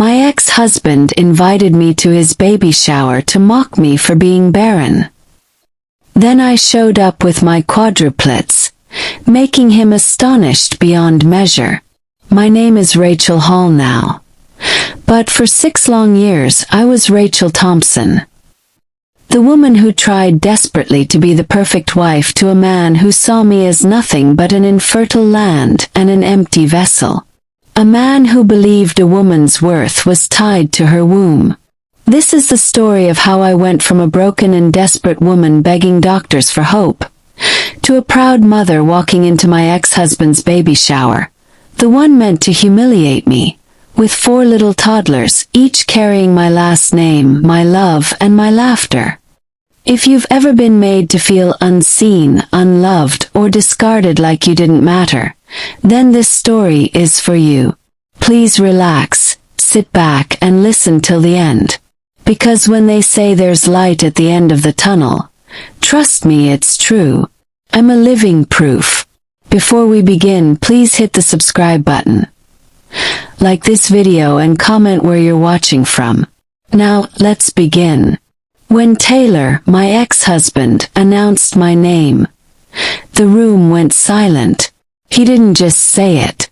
My ex-husband invited me to his baby shower to mock me for being barren. Then I showed up with my quadruplets, making him astonished beyond measure. My name is Rachel Hall now. But for 6 long years I was Rachel Thompson. The woman who tried desperately to be the perfect wife to a man who saw me as nothing but an infertile land and an empty vessel. A man who believed a woman's worth was tied to her womb. This is the story of how I went from a broken and desperate woman begging doctors for hope, to a proud mother walking into my ex-husband's baby shower, the one meant to humiliate me, with 4 little toddlers, each carrying my last name, my love, and my laughter. If you've ever been made to feel unseen, unloved, or discarded like you didn't matter, then this story is for you. Please relax, sit back and listen till the end. Because when they say there's light at the end of the tunnel, trust me, it's true. I'm a living proof. Before we begin, please hit the subscribe button. Like this video and comment where you're watching from. Now, let's begin. When Taylor, my ex-husband, announced my name, the room went silent. He didn't just say it.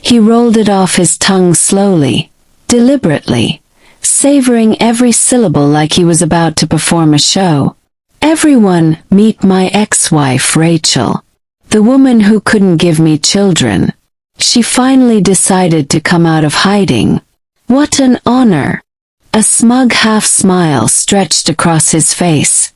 He rolled it off his tongue slowly, deliberately, savoring every syllable like he was about to perform a show. Everyone, meet my ex-wife Rachel, the woman who couldn't give me children. She finally decided to come out of hiding. What an honor! A smug half-smile stretched across his face,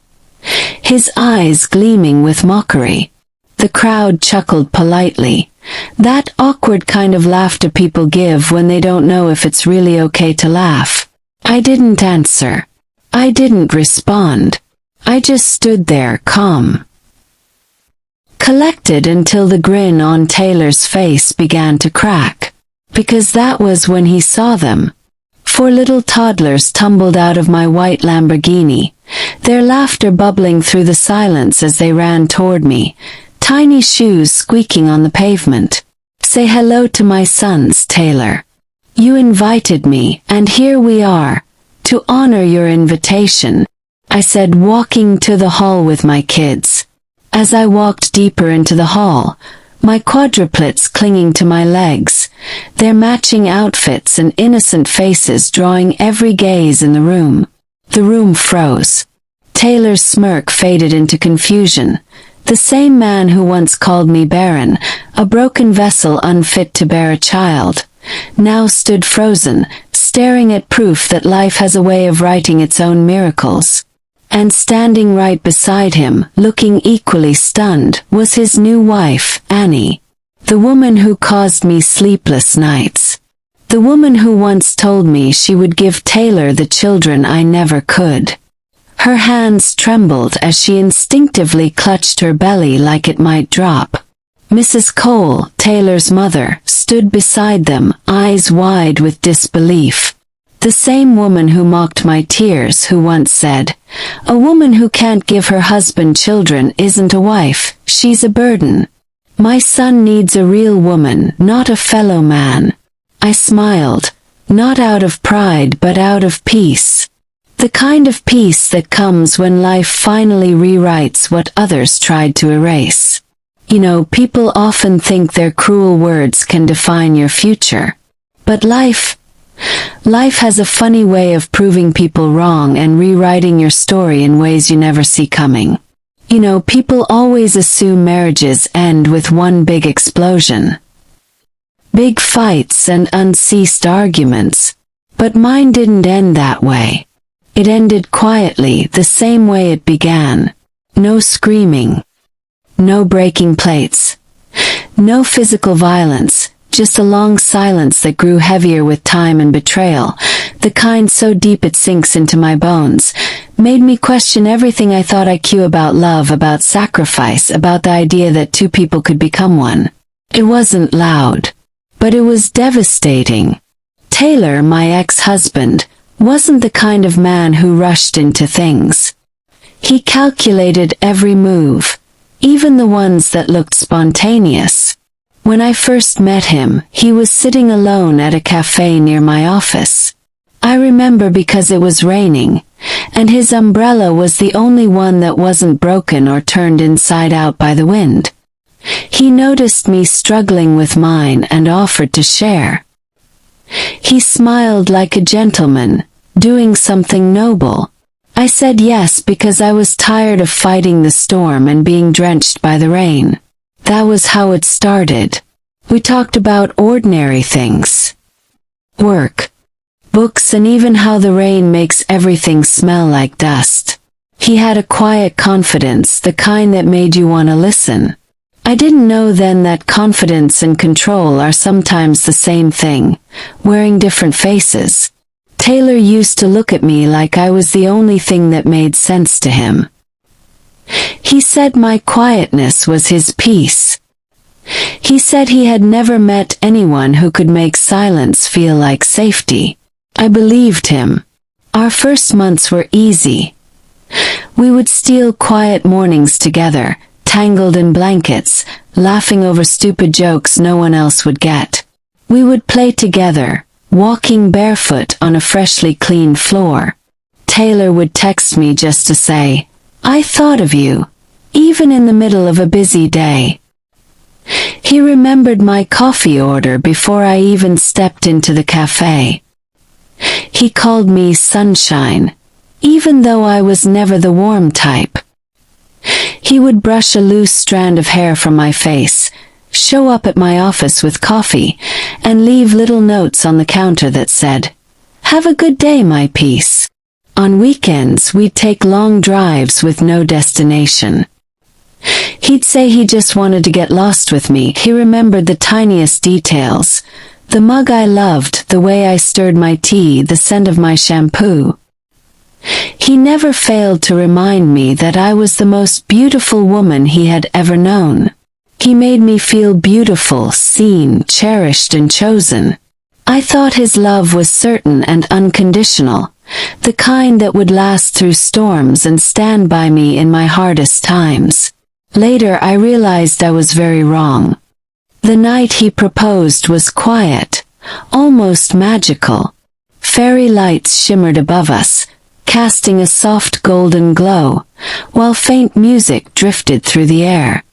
his eyes gleaming with mockery. The crowd chuckled politely, that awkward kind of laughter people give when they don't know if it's really okay to laugh. I didn't answer. I didn't respond. I just stood there, calm, collected until the grin on Taylor's face began to crack, because that was when he saw them. 4 little toddlers tumbled out of my white Lamborghini, their laughter bubbling through the silence as they ran toward me, tiny shoes squeaking on the pavement. Say hello to my sons, Taylor. You invited me, and here we are, to honor your invitation, I said, walking to the hall with my kids. As I walked deeper into the hall, my quadruplets clinging to my legs, their matching outfits and innocent faces drawing every gaze in the room. The room froze. Taylor's smirk faded into confusion. The same man who once called me barren, a broken vessel unfit to bear a child, now stood frozen, staring at proof that life has a way of writing its own miracles. And standing right beside him, looking equally stunned, was his new wife, Annie. The woman who caused me sleepless nights. The woman who once told me she would give Taylor the children I never could. Her hands trembled as she instinctively clutched her belly like it might drop. Mrs. Cole, Taylor's mother, stood beside them, eyes wide with disbelief. The same woman who mocked my tears, who once said, "A woman who can't give her husband children isn't a wife, she's a burden. My son needs a real woman, not a fellow man." I smiled, not out of pride but out of peace. The kind of peace that comes when life finally rewrites what others tried to erase. You know, people often think their cruel words can define your future. But life has a funny way of proving people wrong and rewriting your story in ways you never see coming. You know, people always assume marriages end with one big explosion. Big fights and unceased arguments. But mine didn't end that way. It ended quietly, the same way it began. No screaming. No breaking plates. No physical violence. Just a long silence that grew heavier with time and betrayal, the kind so deep it sinks into my bones, made me question everything I thought I knew about love, about sacrifice, about the idea that 2 people could become one. It wasn't loud, but it was devastating. Taylor, my ex-husband, wasn't the kind of man who rushed into things. He calculated every move, even the ones that looked spontaneous. When I first met him, he was sitting alone at a cafe near my office. I remember because it was raining, and his umbrella was the only one that wasn't broken or turned inside out by the wind. He noticed me struggling with mine and offered to share. He smiled like a gentleman, doing something noble. I said yes because I was tired of fighting the storm and being drenched by the rain. That was how it started. We talked about ordinary things. Work, books, and even how the rain makes everything smell like dust. He had a quiet confidence, the kind that made you want to listen. I didn't know then that confidence and control are sometimes the same thing, wearing different faces. Taylor used to look at me like I was the only thing that made sense to him. He said my quietness was his peace. He said he had never met anyone who could make silence feel like safety. I believed him. Our first months were easy. We would steal quiet mornings together, tangled in blankets, laughing over stupid jokes no one else would get. We would play together, walking barefoot on a freshly cleaned floor. Taylor would text me just to say, "I thought of you," even in the middle of a busy day. He remembered my coffee order before I even stepped into the cafe. He called me sunshine, even though I was never the warm type. He would brush a loose strand of hair from my face, show up at my office with coffee, and leave little notes on the counter that said, "Have a good day, my piece." On weekends, we'd take long drives with no destination. He'd say he just wanted to get lost with me. He remembered the tiniest details. The mug I loved, the way I stirred my tea, the scent of my shampoo. He never failed to remind me that I was the most beautiful woman he had ever known. He made me feel beautiful, seen, cherished, and chosen. I thought his love was certain and unconditional, the kind that would last through storms and stand by me in my hardest times. Later I realized I was very wrong. The night he proposed was quiet, almost magical. Fairy lights shimmered above us, casting a soft golden glow, while faint music drifted through the air.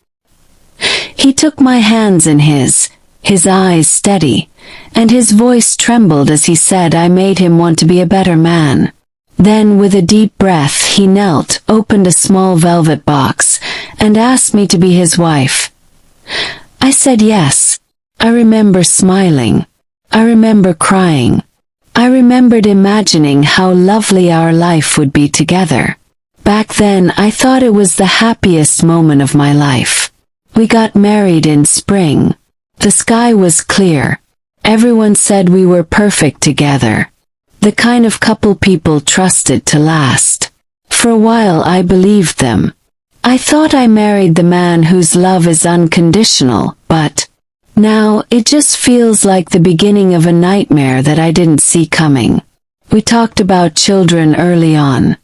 He took my hands in his eyes steady, and his voice trembled as he said I made him want to be a better man. Then, with a deep breath, he knelt, opened a small velvet box, and asked me to be his wife. I said yes. I remember smiling. I remember crying. I remembered imagining how lovely our life would be together. Back then, I thought it was the happiest moment of my life. We got married in spring. The sky was clear. Everyone said we were perfect together. The kind of couple people trusted to last. For a while I believed them. I thought I married the man whose love is unconditional, but now it just feels like the beginning of a nightmare that I didn't see coming. We talked about children early on.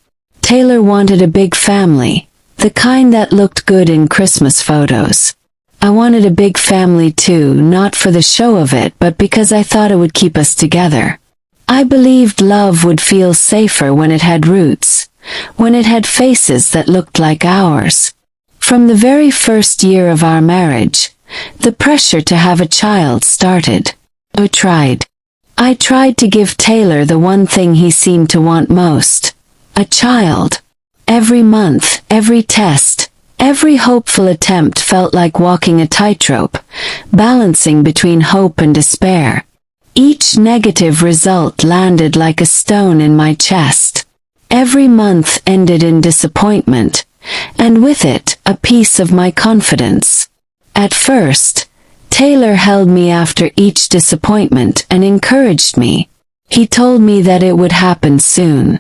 Taylor wanted a big family, the kind that looked good in Christmas photos. I wanted a big family too, not for the show of it, but because I thought it would keep us together. I believed love would feel safer when it had roots, when it had faces that looked like ours. From the very first year of our marriage, the pressure to have a child started. I tried to give Taylor the one thing he seemed to want most, a child. Every month, every test, every hopeful attempt felt like walking a tightrope, balancing between hope and despair. Each negative result landed like a stone in my chest. Every month ended in disappointment, and with it, a piece of my confidence. At first, Taylor held me after each disappointment and encouraged me. He told me that it would happen soon.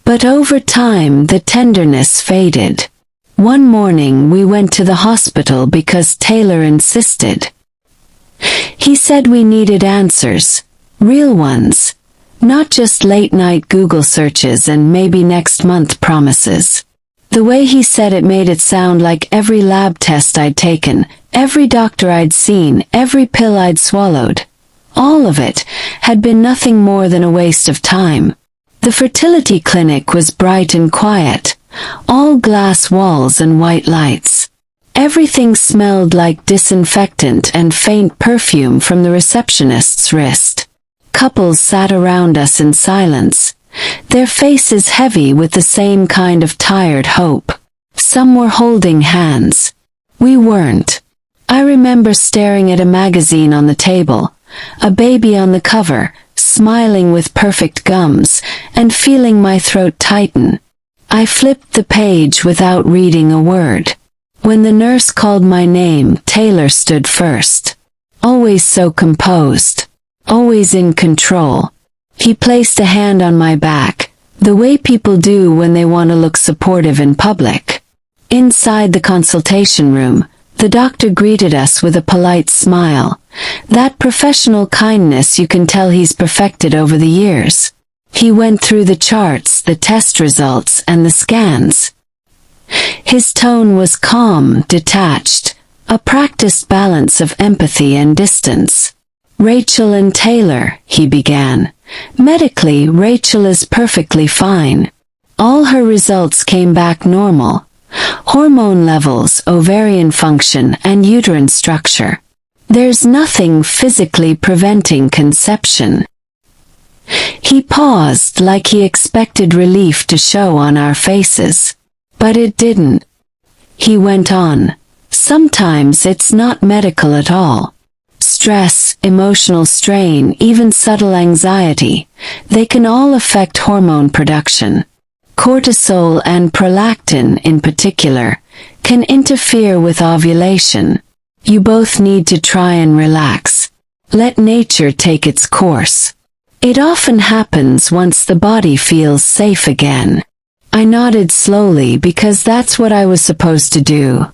But over time, the tenderness faded. One morning we went to the hospital because Taylor insisted. He said we needed answers, real ones, not just late-night Google searches and maybe next month promises. The way he said it made it sound like every lab test I'd taken, Every doctor I'd seen, every pill I'd swallowed, all of it had been nothing more than a waste of time. The fertility clinic was bright and quiet, all glass walls and white lights. Everything smelled like disinfectant and faint perfume from the receptionist's wrist. Couples sat around us in silence, their faces heavy with the same kind of tired hope. Some were holding hands. We weren't. I remember staring at a magazine on the table, a baby on the cover, smiling with perfect gums, and feeling my throat tighten. I flipped the page without reading a word. When the nurse called my name, Taylor stood first. Always so composed. Always in control. He placed a hand on my back, the way people do when they want to look supportive in public. Inside the consultation room, the doctor greeted us with a polite smile. That professional kindness you can tell he's perfected over the years. He went through the charts, the test results, and the scans. His tone was calm, detached, a practiced balance of empathy and distance. "Rachel and Taylor," he began. "Medically, Rachel is perfectly fine. All her results came back normal. Hormone levels, ovarian function, and uterine structure. There's nothing physically preventing conception." He paused like he expected relief to show on our faces. But it didn't. He went on. "Sometimes it's not medical at all. Stress, emotional strain, even subtle anxiety, they can all affect hormone production. Cortisol and prolactin, in particular, can interfere with ovulation. You both need to try and relax. Let nature take its course. It often happens once the body feels safe again." I nodded slowly because that's what I was supposed to do.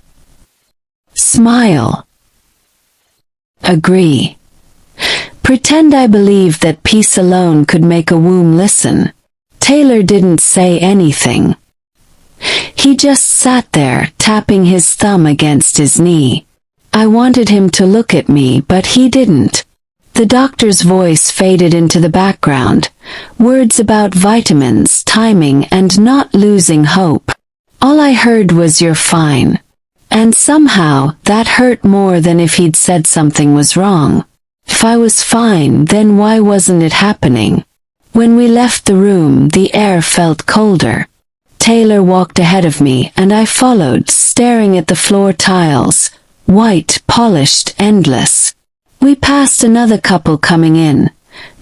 Smile. Agree. Pretend I believed that peace alone could make a womb listen. Taylor didn't say anything. He just sat there, tapping his thumb against his knee. I wanted him to look at me, but he didn't. The doctor's voice faded into the background, words about vitamins, timing, and not losing hope. All I heard was "you're fine." And somehow, that hurt more than if he'd said something was wrong. If I was fine, then why wasn't it happening? When we left the room, the air felt colder. Taylor walked ahead of me, and I followed, staring at the floor tiles, white, polished, endless. We passed another couple coming in,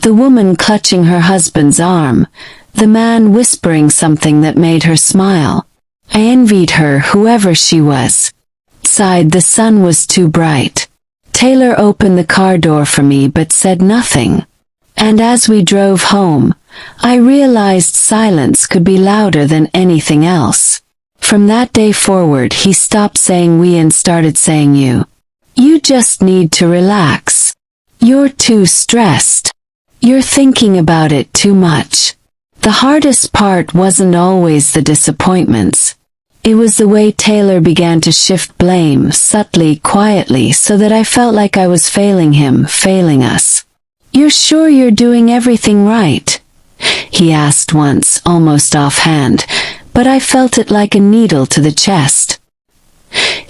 the woman clutching her husband's arm, the man whispering something that made her smile. I envied her, whoever she was. Outside, the sun was too bright. Taylor opened the car door for me but said nothing. And as we drove home, I realized silence could be louder than anything else. From that day forward, he stopped saying we and started saying you. You just need to relax. You're too stressed. You're thinking about it too much. The hardest part wasn't always the disappointments. It was the way Taylor began to shift blame, subtly, quietly, so that I felt like I was failing him, failing us. "You're sure you're doing everything right?" he asked once, almost offhand, but I felt it like a needle to the chest.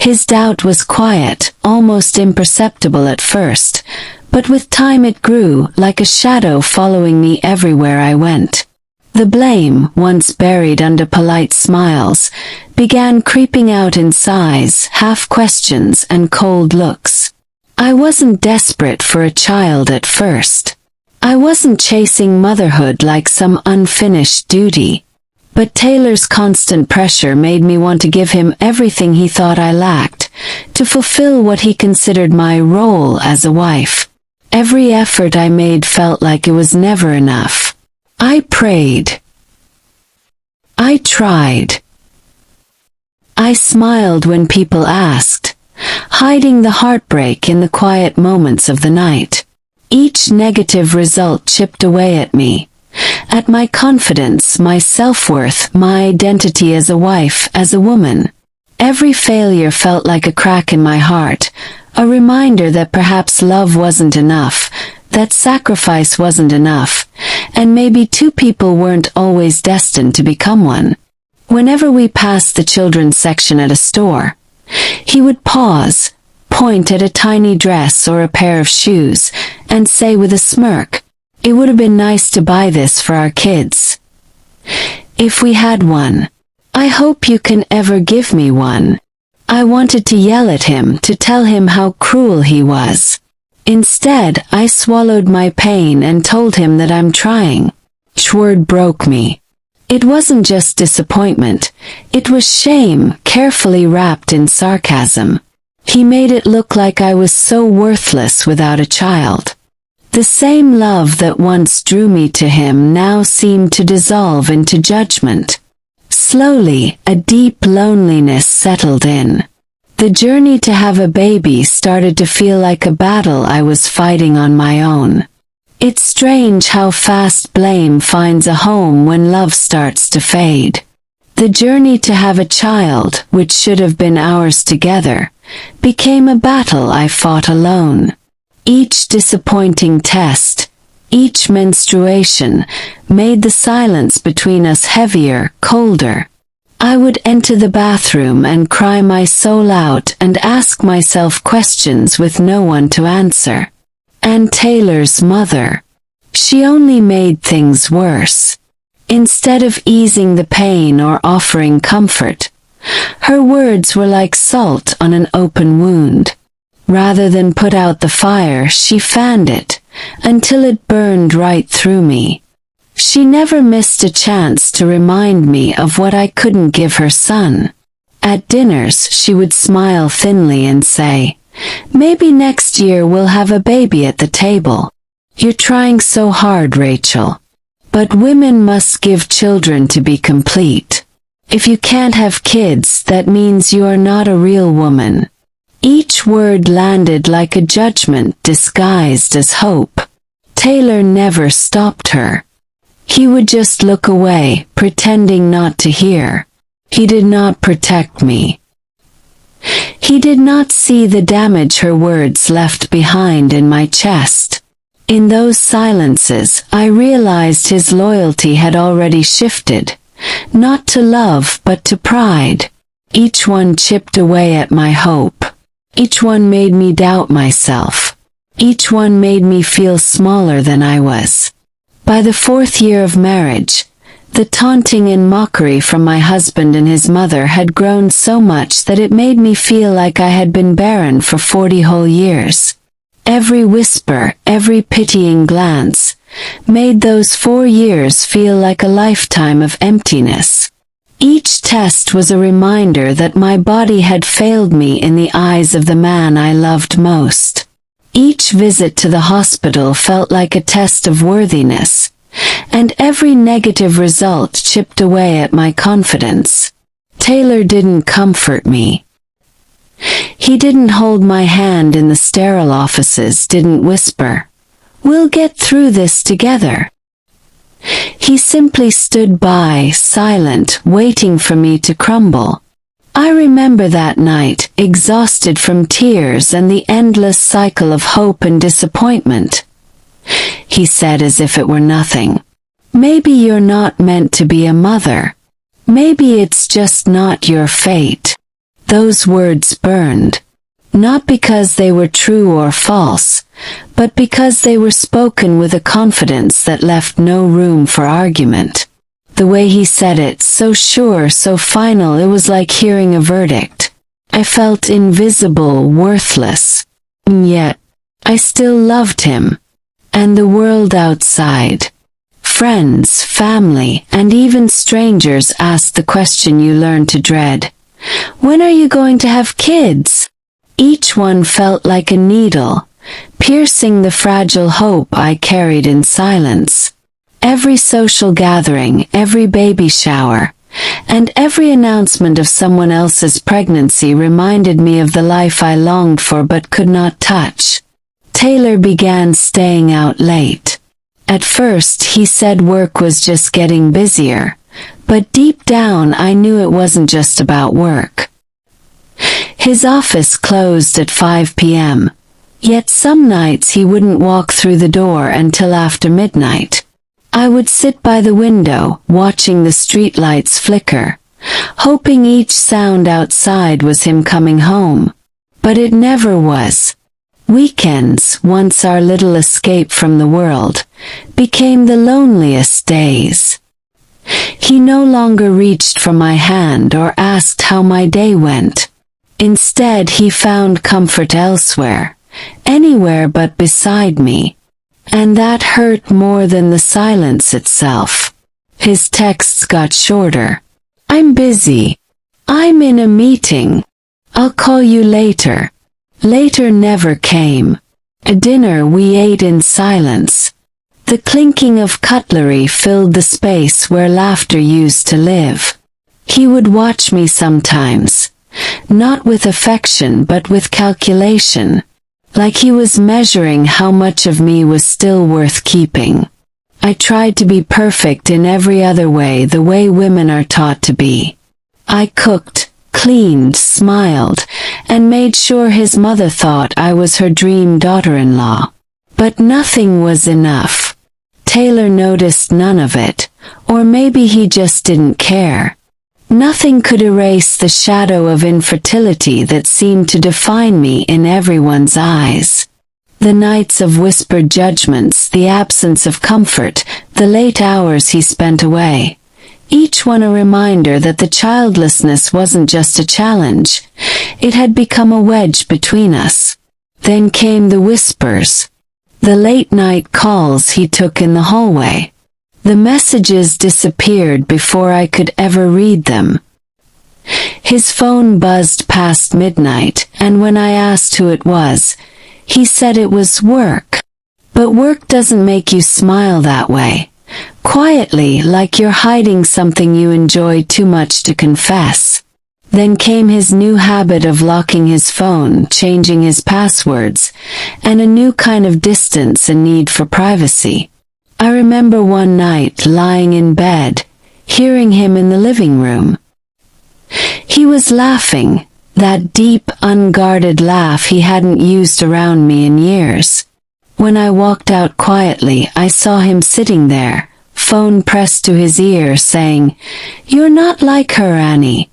His doubt was quiet, almost imperceptible at first, but with time it grew, like a shadow following me everywhere I went. The blame, once buried under polite smiles, began creeping out in sighs, half questions, and cold looks. I wasn't desperate for a child at first. I wasn't chasing motherhood like some unfinished duty. But Taylor's constant pressure made me want to give him everything he thought I lacked, to fulfill what he considered my role as a wife. Every effort I made felt like it was never enough. I prayed. I tried. I smiled when people asked, hiding the heartbreak in the quiet moments of the night. Each negative result chipped away at me. At my confidence, my self-worth, my identity as a wife, as a woman. Every failure felt like a crack in my heart, a reminder that perhaps love wasn't enough, that sacrifice wasn't enough, and maybe two people weren't always destined to become one. Whenever we passed the children's section at a store, he would pause, point at a tiny dress or a pair of shoes, and say with a smirk, "It would have been nice to buy this for our kids. If we had one. I hope you can ever give me one." I wanted to yell at him, to tell him how cruel he was. Instead, I swallowed my pain and told him that I'm trying. Each word broke me. It wasn't just disappointment, it was shame, carefully wrapped in sarcasm. He made it look like I was so worthless without a child. The same love that once drew me to him now seemed to dissolve into judgment. Slowly, a deep loneliness settled in. The journey to have a baby started to feel like a battle I was fighting on my own. It's strange how fast blame finds a home when love starts to fade. The journey to have a child, which should have been ours together, became a battle I fought alone. Each disappointing test, each menstruation, made the silence between us heavier, colder. I would enter the bathroom and cry my soul out and ask myself questions with no one to answer. And Taylor's mother. She only made things worse. Instead of easing the pain or offering comfort, her words were like salt on an open wound. Rather than put out the fire, she fanned it, until it burned right through me. She never missed a chance to remind me of what I couldn't give her son. At dinners, she would smile thinly and say, "Maybe next year we'll have a baby at the table. You're trying so hard, Rachel. But women must give children to be complete. If you can't have kids, that means you are not a real woman." Each word landed like a judgment disguised as hope. Taylor never stopped her. He would just look away, pretending not to hear. He did not protect me. He did not see the damage her words left behind in my chest. In those silences, I realized his loyalty had already shifted, not to love but to pride. Each one chipped away at my hope. Each one made me doubt myself. Each one made me feel smaller than I was. By the 4th year of marriage, the taunting and mockery from my husband and his mother had grown so much that it made me feel like I had been barren for 40 whole years. Every whisper, every pitying glance, made those 4 years feel like a lifetime of emptiness. Each test was a reminder that my body had failed me in the eyes of the man I loved most. Each visit to the hospital felt like a test of worthiness, and every negative result chipped away at my confidence. Taylor didn't comfort me. He didn't hold my hand in the sterile offices, didn't whisper, "We'll get through this together." He simply stood by, silent, waiting for me to crumble. I remember that night, exhausted from tears and the endless cycle of hope and disappointment. He said as if it were nothing, "Maybe you're not meant to be a mother. Maybe it's just not your fate." Those words burned. Not because they were true or false, but because they were spoken with a confidence that left no room for argument. The way he said it, so sure, so final, it was like hearing a verdict. I felt invisible, worthless. And yet, I still loved him. And the world outside. Friends, family, and even strangers asked the question you learn to dread. "When are you going to have kids?" Each one felt like a needle, piercing the fragile hope I carried in silence. Every social gathering, every baby shower, and every announcement of someone else's pregnancy reminded me of the life I longed for but could not touch. Taylor began staying out late. At first, he said work was just getting busier, but deep down I knew it wasn't just about work. His office closed at 5 p.m. Yet some nights he wouldn't walk through the door until after midnight. I would sit by the window, watching the streetlights flicker, hoping each sound outside was him coming home. But it never was. Weekends, once our little escape from the world, became the loneliest days. He no longer reached for my hand or asked how my day went. Instead, he found comfort elsewhere, anywhere but beside me. And that hurt more than the silence itself. His texts got shorter. "I'm busy. I'm in a meeting. I'll call you later." Later never came. At dinner we ate in silence. The clinking of cutlery filled the space where laughter used to live. He would watch me sometimes, not with affection but with calculation, like he was measuring how much of me was still worth keeping. I tried to be perfect in every other way, the way women are taught to be. I cooked, cleaned, smiled, and made sure his mother thought I was her dream daughter-in-law. But nothing was enough. Taylor noticed none of it, or maybe he just didn't care. Nothing could erase the shadow of infertility that seemed to define me in everyone's eyes. The nights of whispered judgments, the absence of comfort, the late hours he spent away. Each one a reminder that the childlessness wasn't just a challenge. It had become a wedge between us. Then came the whispers. The late-night calls he took in the hallway. The messages disappeared before I could ever read them. His phone buzzed past midnight, and when I asked who it was, he said it was work. But work doesn't make you smile that way. Quietly, like you're hiding something you enjoy too much to confess. Then came his new habit of locking his phone, changing his passwords, and a new kind of distance and need for privacy. I remember one night lying in bed, hearing him in the living room. He was laughing, that deep, unguarded laugh he hadn't used around me in years. When I walked out quietly, I saw him sitting there, phone pressed to his ear, saying, "You're not like her, Annie.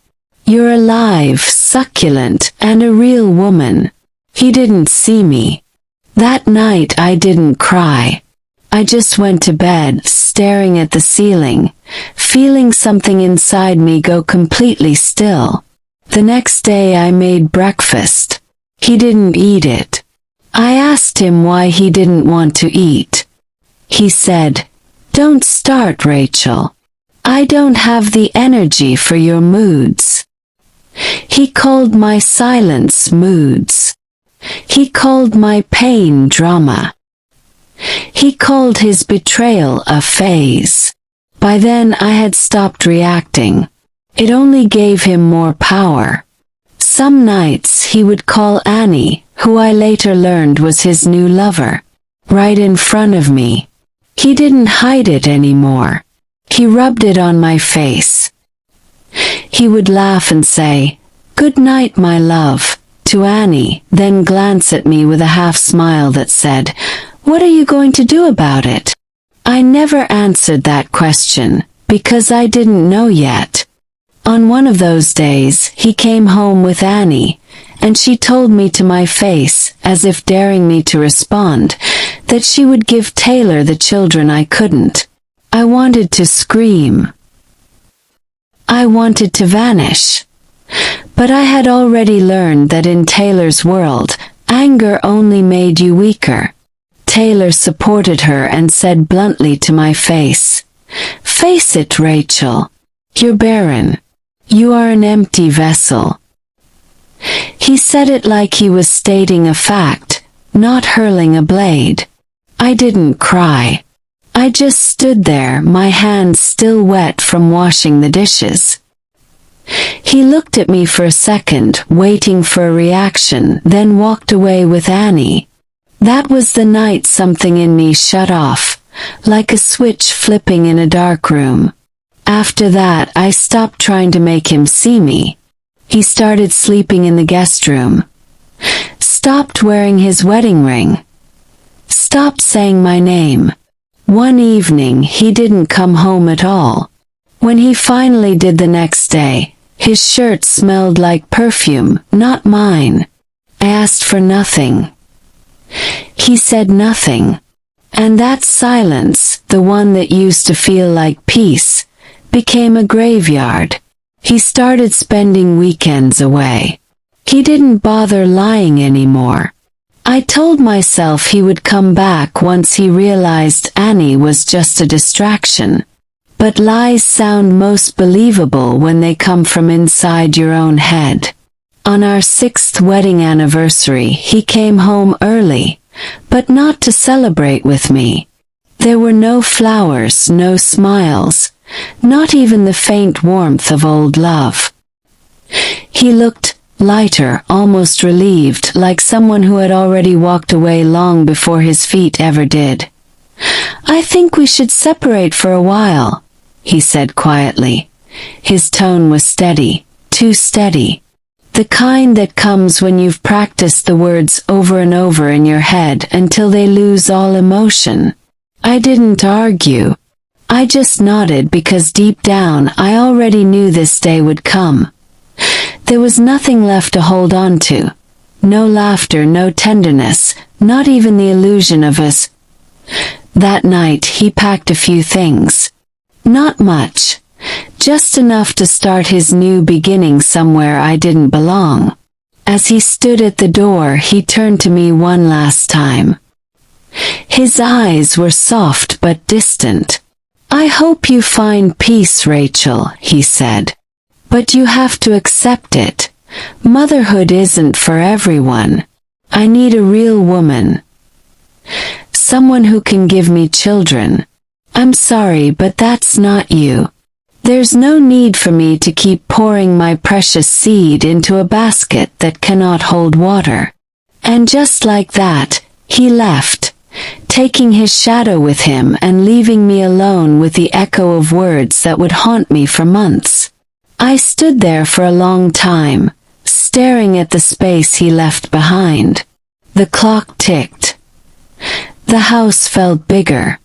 You're alive, succulent, and a real woman." He didn't see me. That night I didn't cry. I just went to bed, staring at the ceiling, feeling something inside me go completely still. The next day I made breakfast. He didn't eat it. I asked him why he didn't want to eat. He said, "Don't start, Rachel. I don't have the energy for your moods." He called my silence moods. He called my pain drama. He called his betrayal a phase. By then I had stopped reacting. It only gave him more power. Some nights he would call Annie, who I later learned was his new lover, right in front of me. He didn't hide it anymore. He rubbed it on my face. He would laugh and say, "Good night, my love," to Annie, then glance at me with a half smile that said, "What are you going to do about it?" I never answered that question, because I didn't know yet. On one of those days, he came home with Annie, and she told me to my face, as if daring me to respond, that she would give Taylor the children I couldn't. I wanted to scream. I wanted to vanish. But I had already learned that in Taylor's world, anger only made you weaker. Taylor supported her and said bluntly to my face, "Face it, Rachel. You're barren. You are an empty vessel." He said it like he was stating a fact, not hurling a blade. I didn't cry. I just stood there, my hands still wet from washing the dishes. He looked at me for a second, waiting for a reaction, then walked away with Annie. That was the night something in me shut off, like a switch flipping in a dark room. After that, I stopped trying to make him see me. He started sleeping in the guest room. Stopped wearing his wedding ring. Stopped saying my name. One evening he didn't come home at all. When he finally did the next day, his shirt smelled like perfume, not mine. I asked for nothing. He said nothing. And that silence, the one that used to feel like peace, became a graveyard. He started spending weekends away. He didn't bother lying anymore. I told myself he would come back once he realized Annie was just a distraction. But lies sound most believable when they come from inside your own head. On our 6th wedding anniversary, he came home early, but not to celebrate with me. There were no flowers, no smiles, not even the faint warmth of old love. He looked lighter, almost relieved, like someone who had already walked away long before his feet ever did. "I think we should separate for a while," he said quietly. His tone was steady, too steady. The kind that comes when you've practiced the words over and over in your head until they lose all emotion. I didn't argue. I just nodded because deep down I already knew this day would come. There was nothing left to hold on to. No laughter, no tenderness, not even the illusion of us. That night he packed a few things. Not much. Just enough to start his new beginning somewhere I didn't belong. As he stood at the door, he turned to me one last time. His eyes were soft but distant. "I hope you find peace, Rachel," he said. "But you have to accept it. Motherhood isn't for everyone. I need a real woman. Someone who can give me children. I'm sorry, but that's not you. There's no need for me to keep pouring my precious seed into a basket that cannot hold water." And just like that, he left, taking his shadow with him and leaving me alone with the echo of words that would haunt me for months. I stood there for a long time, staring at the space he left behind. The clock ticked. The house felt bigger.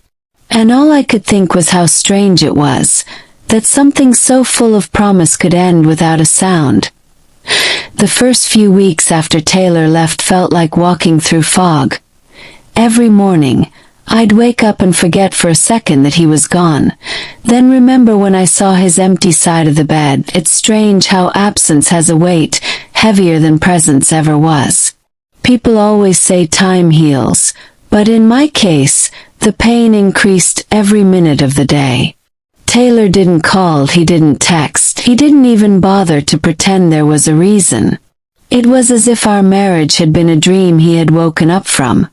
And all I could think was how strange it was, that something so full of promise could end without a sound. The first few weeks after Taylor left felt like walking through fog. Every morning, I'd wake up and forget for a second that he was gone, then remember when I saw his empty side of the bed. It's strange how absence has a weight, heavier than presence ever was. People always say time heals, but in my case, the pain increased every minute of the day. Taylor didn't call, he didn't text, he didn't even bother to pretend there was a reason. It was as if our marriage had been a dream he had woken up from,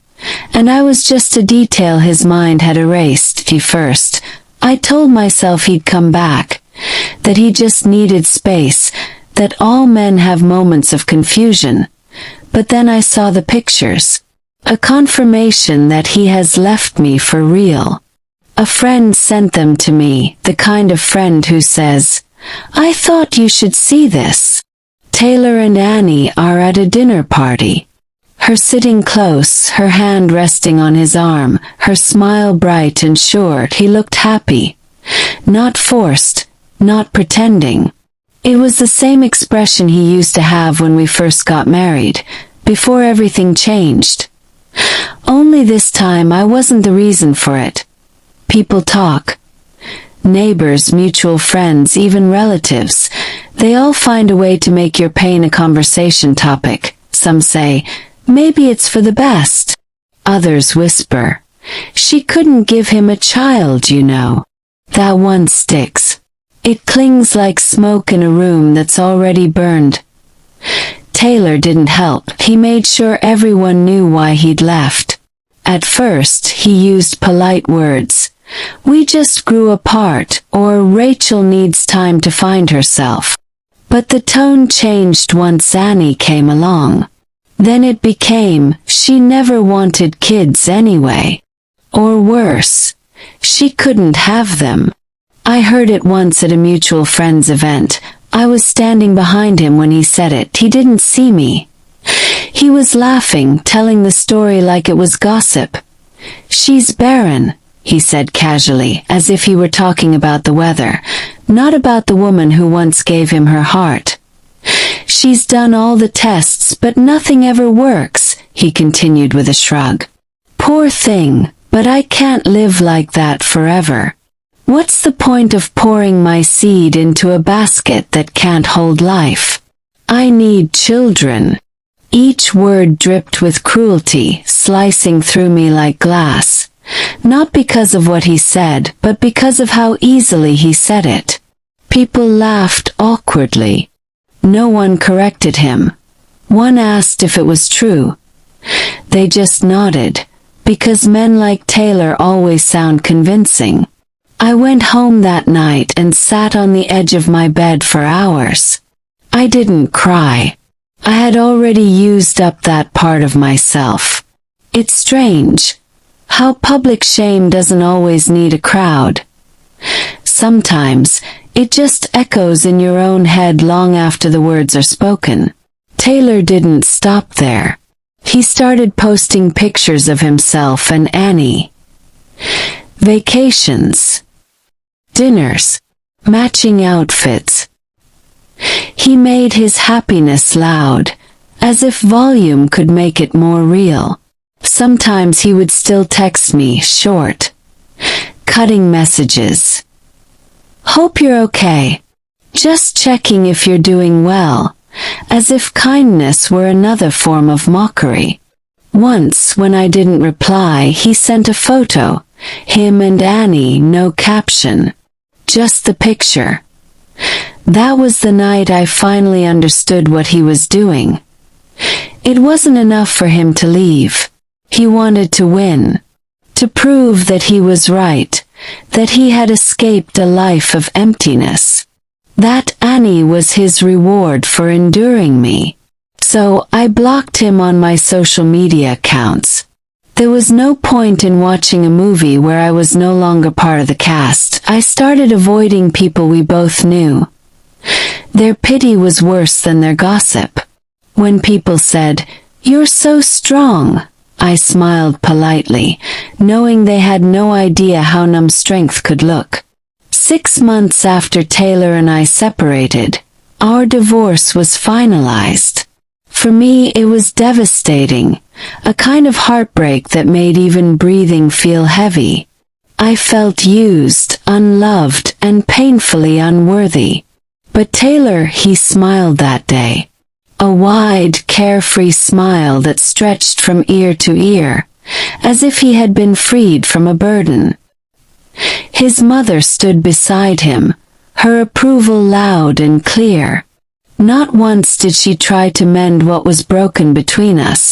and I was just a detail his mind had erased. First, I told myself he'd come back, that he just needed space, that all men have moments of confusion. But then I saw the pictures. A confirmation that he has left me for real. A friend sent them to me, the kind of friend who says, "I thought you should see this." Taylor and Annie are at a dinner party. Her sitting close, her hand resting on his arm, her smile bright and sure. He looked happy. Not forced, not pretending. It was the same expression he used to have when we first got married, before everything changed. Only this time I wasn't the reason for it. People talk. Neighbors, mutual friends, even relatives. They all find a way to make your pain a conversation topic. Some say, "Maybe it's for the best." Others whisper, "She couldn't give him a child, you know." That one sticks. It clings like smoke in a room that's already burned. Taylor didn't help. He made sure everyone knew why he'd left. At first, he used polite words. "We just grew apart," or "Rachel needs time to find herself." But the tone changed once Annie came along. Then it became, "She never wanted kids anyway." Or worse, "She couldn't have them." I heard it once at a mutual friend's event. I was standing behind him when he said it. He didn't see me. He was laughing, telling the story like it was gossip. "She's barren," he said casually, as if he were talking about the weather, not about the woman who once gave him her heart. "She's done all the tests, but nothing ever works," he continued with a shrug. "Poor thing, but I can't live like that forever. What's the point of pouring my seed into a basket that can't hold life? I need children." Each word dripped with cruelty, slicing through me like glass. Not because of what he said, but because of how easily he said it. People laughed awkwardly. No one corrected him. One asked if it was true. They just nodded, because men like Taylor always sound convincing. I went home that night and sat on the edge of my bed for hours. I didn't cry. I had already used up that part of myself. It's strange how public shame doesn't always need a crowd. Sometimes it just echoes in your own head long after the words are spoken. Taylor didn't stop there. He started posting pictures of himself and Annie. Vacations, dinners, matching outfits. He made his happiness loud, as if volume could make it more real. Sometimes he would still text me, short, cutting messages. "Hope you're okay. Just checking if you're doing well," as if kindness were another form of mockery. Once, when I didn't reply, he sent a photo, him and Annie, no caption, just the picture. That was the night I finally understood what he was doing. It wasn't enough for him to leave. He wanted to win, to prove that he was right, that he had escaped a life of emptiness. That Annie was his reward for enduring me. So I blocked him on my social media accounts. There was no point in watching a movie where I was no longer part of the cast. I started avoiding people we both knew. Their pity was worse than their gossip. When people said, "You're so strong," I smiled politely, knowing they had no idea how numb strength could look. 6 months after Taylor and I separated, our divorce was finalized. For me, it was devastating, a kind of heartbreak that made even breathing feel heavy. I felt used, unloved, and painfully unworthy. But Taylor, he smiled that day. A wide, carefree smile that stretched from ear to ear, as if he had been freed from a burden. His mother stood beside him, her approval loud and clear. Not once did she try to mend what was broken between us.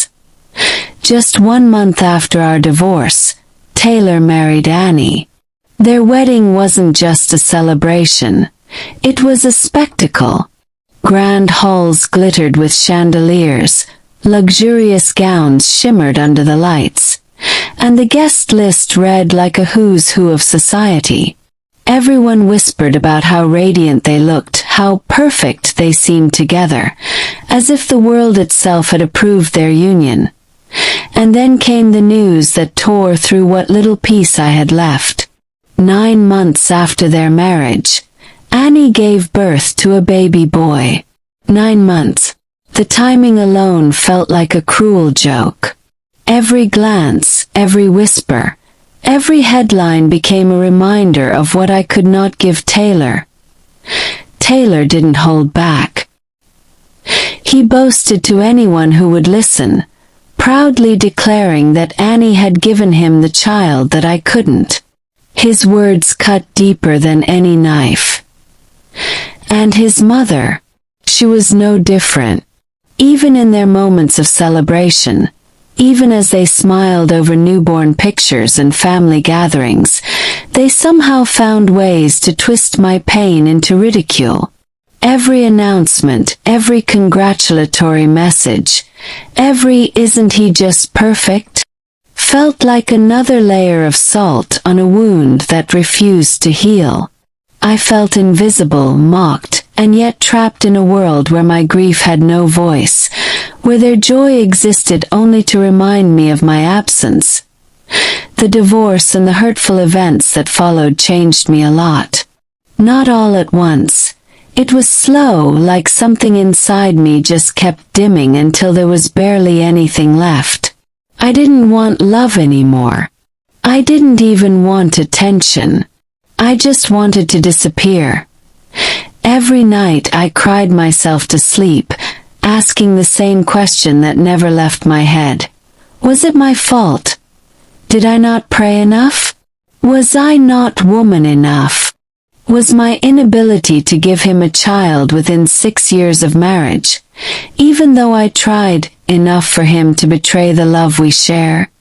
Just 1 month after our divorce, Taylor married Annie. Their wedding wasn't just a celebration. It was a spectacle. Grand halls glittered with chandeliers, luxurious gowns shimmered under the lights, and the guest list read like a who's who of society. Everyone whispered about how radiant they looked, how perfect they seemed together, as if the world itself had approved their union. And then came the news that tore through what little peace I had left. 9 months after their marriage, Annie gave birth to a baby boy. 9 months. The timing alone felt like a cruel joke. Every glance, every whisper, every headline became a reminder of what I could not give Taylor. Taylor didn't hold back. He boasted to anyone who would listen, proudly declaring that Annie had given him the child that I couldn't. His words cut deeper than any knife. And his mother, she was no different. Even in their moments of celebration, even as they smiled over newborn pictures and family gatherings, they somehow found ways to twist my pain into ridicule. Every announcement, every congratulatory message, every "isn't he just perfect?" felt like another layer of salt on a wound that refused to heal. I felt invisible, mocked, and yet trapped in a world where my grief had no voice, where their joy existed only to remind me of my absence. The divorce and the hurtful events that followed changed me a lot. Not all at once. It was slow, like something inside me just kept dimming until there was barely anything left. I didn't want love anymore. I didn't even want attention. I just wanted to disappear. Every night I cried myself to sleep, asking the same question that never left my head. Was it my fault? Did I not pray enough? Was I not woman enough? Was my inability to give him a child within 6 years of marriage, even though I tried, enough for him to betray the love we share?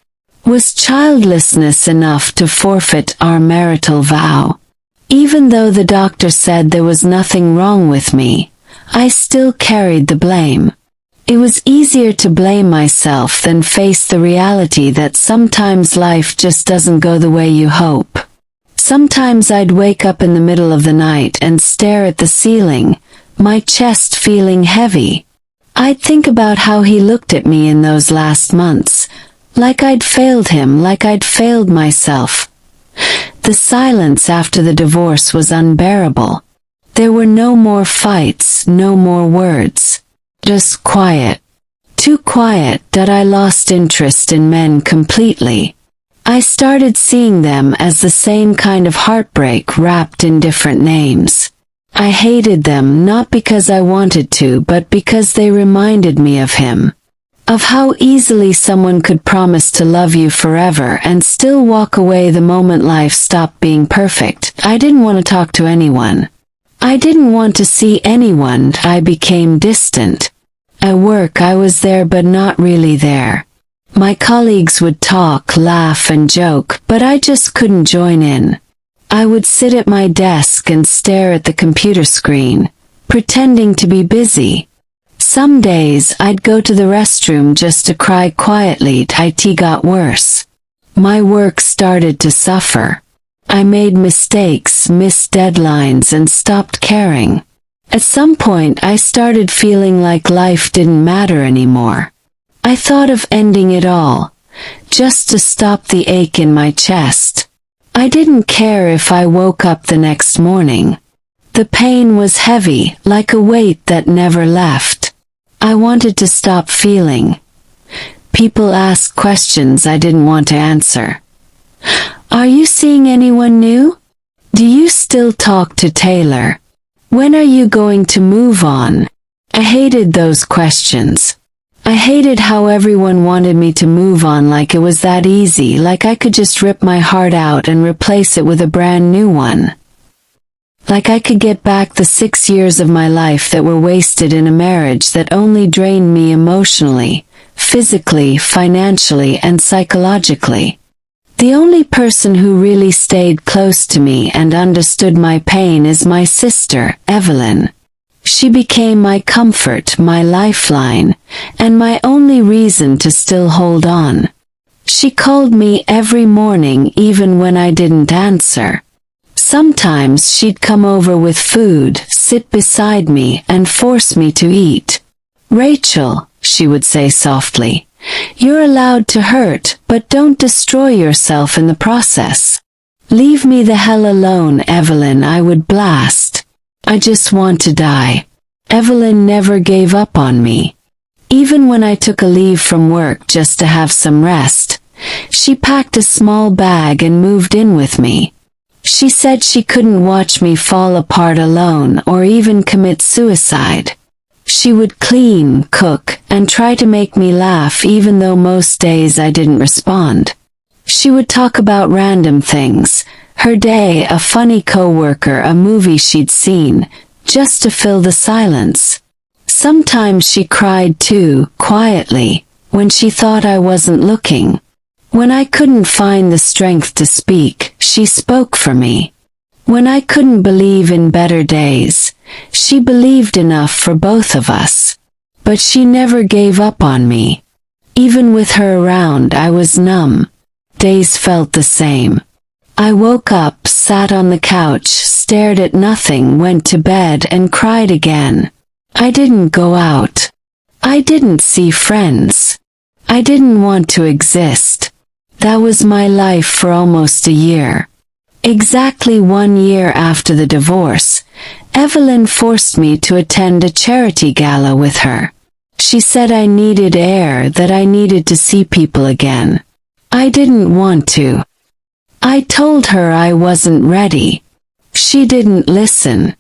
Was childlessness enough to forfeit our marital vow? Even though the doctor said there was nothing wrong with me, I still carried the blame. It was easier to blame myself than face the reality that sometimes life just doesn't go the way you hope. Sometimes I'd wake up in the middle of the night and stare at the ceiling, my chest feeling heavy. I'd think about how he looked at me in those last months, like I'd failed him, like I'd failed myself. The silence after the divorce was unbearable. There were no more fights, no more words. Just quiet. Too quiet that I lost interest in men completely. I started seeing them as the same kind of heartbreak wrapped in different names. I hated them not because I wanted to, but because they reminded me of him. Of how easily someone could promise to love you forever and still walk away the moment life stopped being perfect. I didn't want to talk to anyone. I didn't want to see anyone. I became distant. At work I was there but not really there. My colleagues would talk, laugh and joke, but I just couldn't join in. I would sit at my desk and stare at the computer screen, pretending to be busy. Some days I'd go to the restroom just to cry quietly. It got worse. My work started to suffer. I made mistakes, missed deadlines and stopped caring. At some point I started feeling like life didn't matter anymore. I thought of ending it all, just to stop the ache in my chest. I didn't care if I woke up the next morning. The pain was heavy, like a weight that never left. I wanted to stop feeling. People asked questions I didn't want to answer. Are you seeing anyone new? Do you still talk to Taylor? When are you going to move on? I hated those questions. I hated how everyone wanted me to move on, like it was that easy, like I could just rip my heart out and replace it with a brand new one. Like I could get back the 6 years of my life that were wasted in a marriage that only drained me emotionally, physically, financially, and psychologically. The only person who really stayed close to me and understood my pain is my sister, Evelyn. She became my comfort, my lifeline, and my only reason to still hold on. She called me every morning even when I didn't answer. Sometimes she'd come over with food, sit beside me, and force me to eat. "Rachel," she would say softly, "you're allowed to hurt, but don't destroy yourself in the process." "Leave me the hell alone, Evelyn," I would blast. "I just want to die." Evelyn never gave up on me. Even when I took a leave from work just to have some rest, she packed a small bag and moved in with me. She said she couldn't watch me fall apart alone or even commit suicide. She would clean, cook, and try to make me laugh even though most days I didn't respond. She would talk about random things, her day, a funny coworker, a movie she'd seen, just to fill the silence. Sometimes she cried too, quietly, when she thought I wasn't looking. When I couldn't find the strength to speak, she spoke for me. When I couldn't believe in better days, she believed enough for both of us. But she never gave up on me. Even with her around, I was numb. Days felt the same. I woke up, sat on the couch, stared at nothing, went to bed and cried again. I didn't go out. I didn't see friends. I didn't want to exist. That was my life for almost a year. Exactly 1 year after the divorce, Evelyn forced me to attend a charity gala with her. She said I needed air, that I needed to see people again. I didn't want to. I told her I wasn't ready. She didn't listen.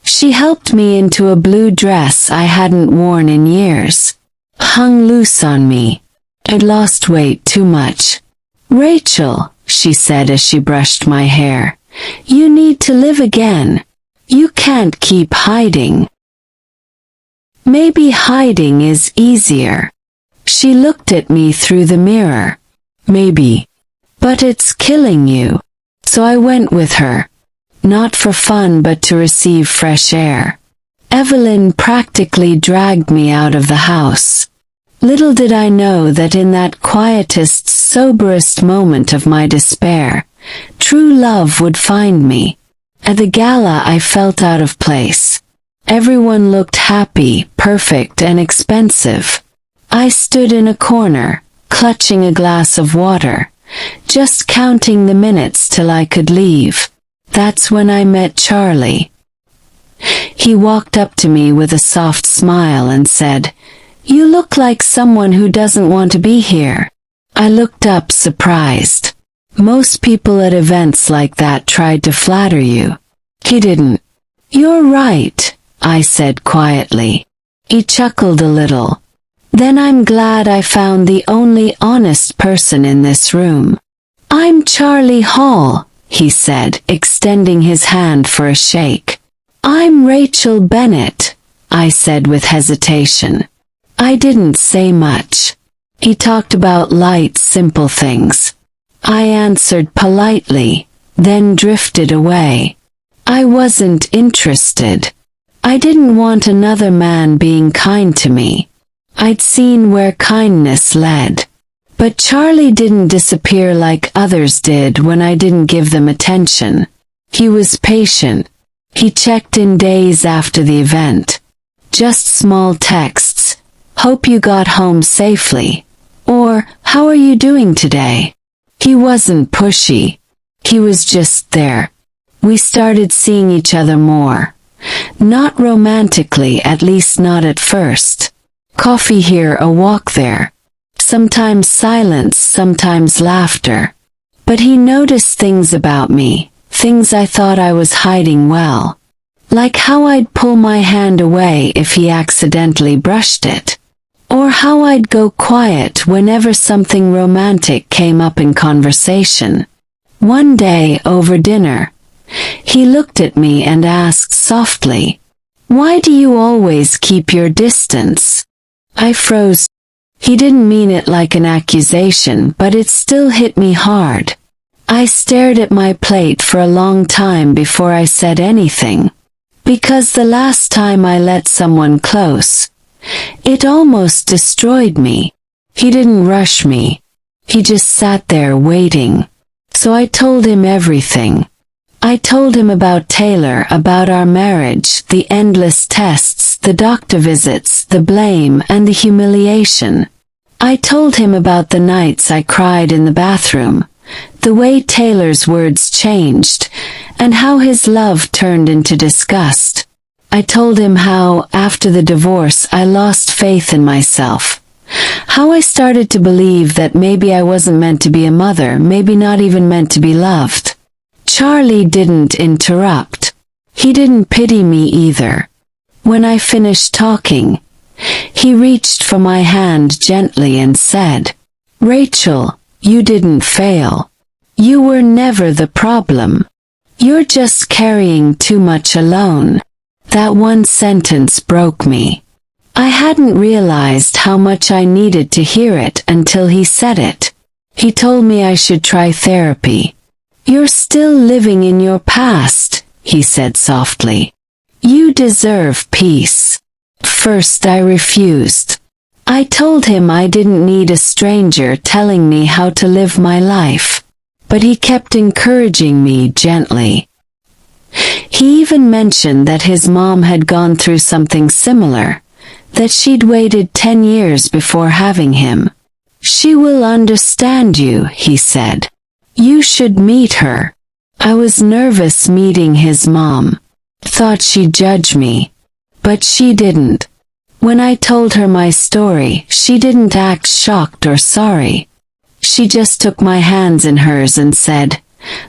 She helped me into a blue dress I hadn't worn in years. Hung loose on me. I'd lost weight too much. Rachel, she said as she brushed my hair, you need to live again. You can't keep hiding. Maybe hiding is easier. She looked at me through the mirror. Maybe. But it's killing you. So I went with her. Not for fun but to receive fresh air. Evelyn practically dragged me out of the house. Little did I know that in that quietest, soberest moment of my despair, true love would find me. At the gala I felt out of place. Everyone looked happy, perfect and expensive. I stood in a corner, clutching a glass of water, just counting the minutes till I could leave. That's when I met Charlie. He walked up to me with a soft smile and said, "You look like someone who doesn't want to be here." I looked up surprised. Most people at events like that tried to flatter you. He didn't. "You're right," I said quietly. He chuckled a little. "Then I'm glad I found the only honest person in this room." "I'm Charlie Hall," he said, extending his hand for a shake. "I'm Rachel Bennett," I said with hesitation. I didn't say much. He talked about light, simple things. I answered politely, then drifted away. I wasn't interested. I didn't want another man being kind to me. I'd seen where kindness led. But Charlie didn't disappear like others did when I didn't give them attention. He was patient. He checked in days after the event. Just small texts. "Hope you got home safely." Or, "How are you doing today?" He wasn't pushy. He was just there. We started seeing each other more. Not romantically, at least not at first. Coffee here, a walk there. Sometimes silence, sometimes laughter. But he noticed things about me, things I thought I was hiding well. Like how I'd pull my hand away if he accidentally brushed it. Or how I'd go quiet whenever something romantic came up in conversation. One day, over dinner, he looked at me and asked softly, "Why do you always keep your distance?" I froze. He didn't mean it like an accusation, but it still hit me hard. I stared at my plate for a long time before I said anything. Because the last time I let someone close, it almost destroyed me. He didn't rush me. He just sat there waiting. So I told him everything. I told him about Taylor, about our marriage, the endless tests, the doctor visits, the blame, and the humiliation. I told him about the nights I cried in the bathroom, the way Taylor's words changed, and how his love turned into disgust. I told him how, after the divorce, I lost faith in myself. How I started to believe that maybe I wasn't meant to be a mother, maybe not even meant to be loved. Charlie didn't interrupt. He didn't pity me either. When I finished talking, he reached for my hand gently and said, "Rachel, you didn't fail. You were never the problem. You're just carrying too much alone." That one sentence broke me. I hadn't realized how much I needed to hear it until he said it. He told me I should try therapy. "You're still living in your past," he said softly. "You deserve peace." First I refused. I told him I didn't need a stranger telling me how to live my life. but he kept encouraging me gently. He even mentioned that his mom had gone through something similar, that she'd waited 10 years before having him. "She will understand you," he said. "You should meet her." I was nervous meeting his mom. Thought she'd judge me. But she didn't. When I told her my story, she didn't act shocked or sorry. She just took my hands in hers and said,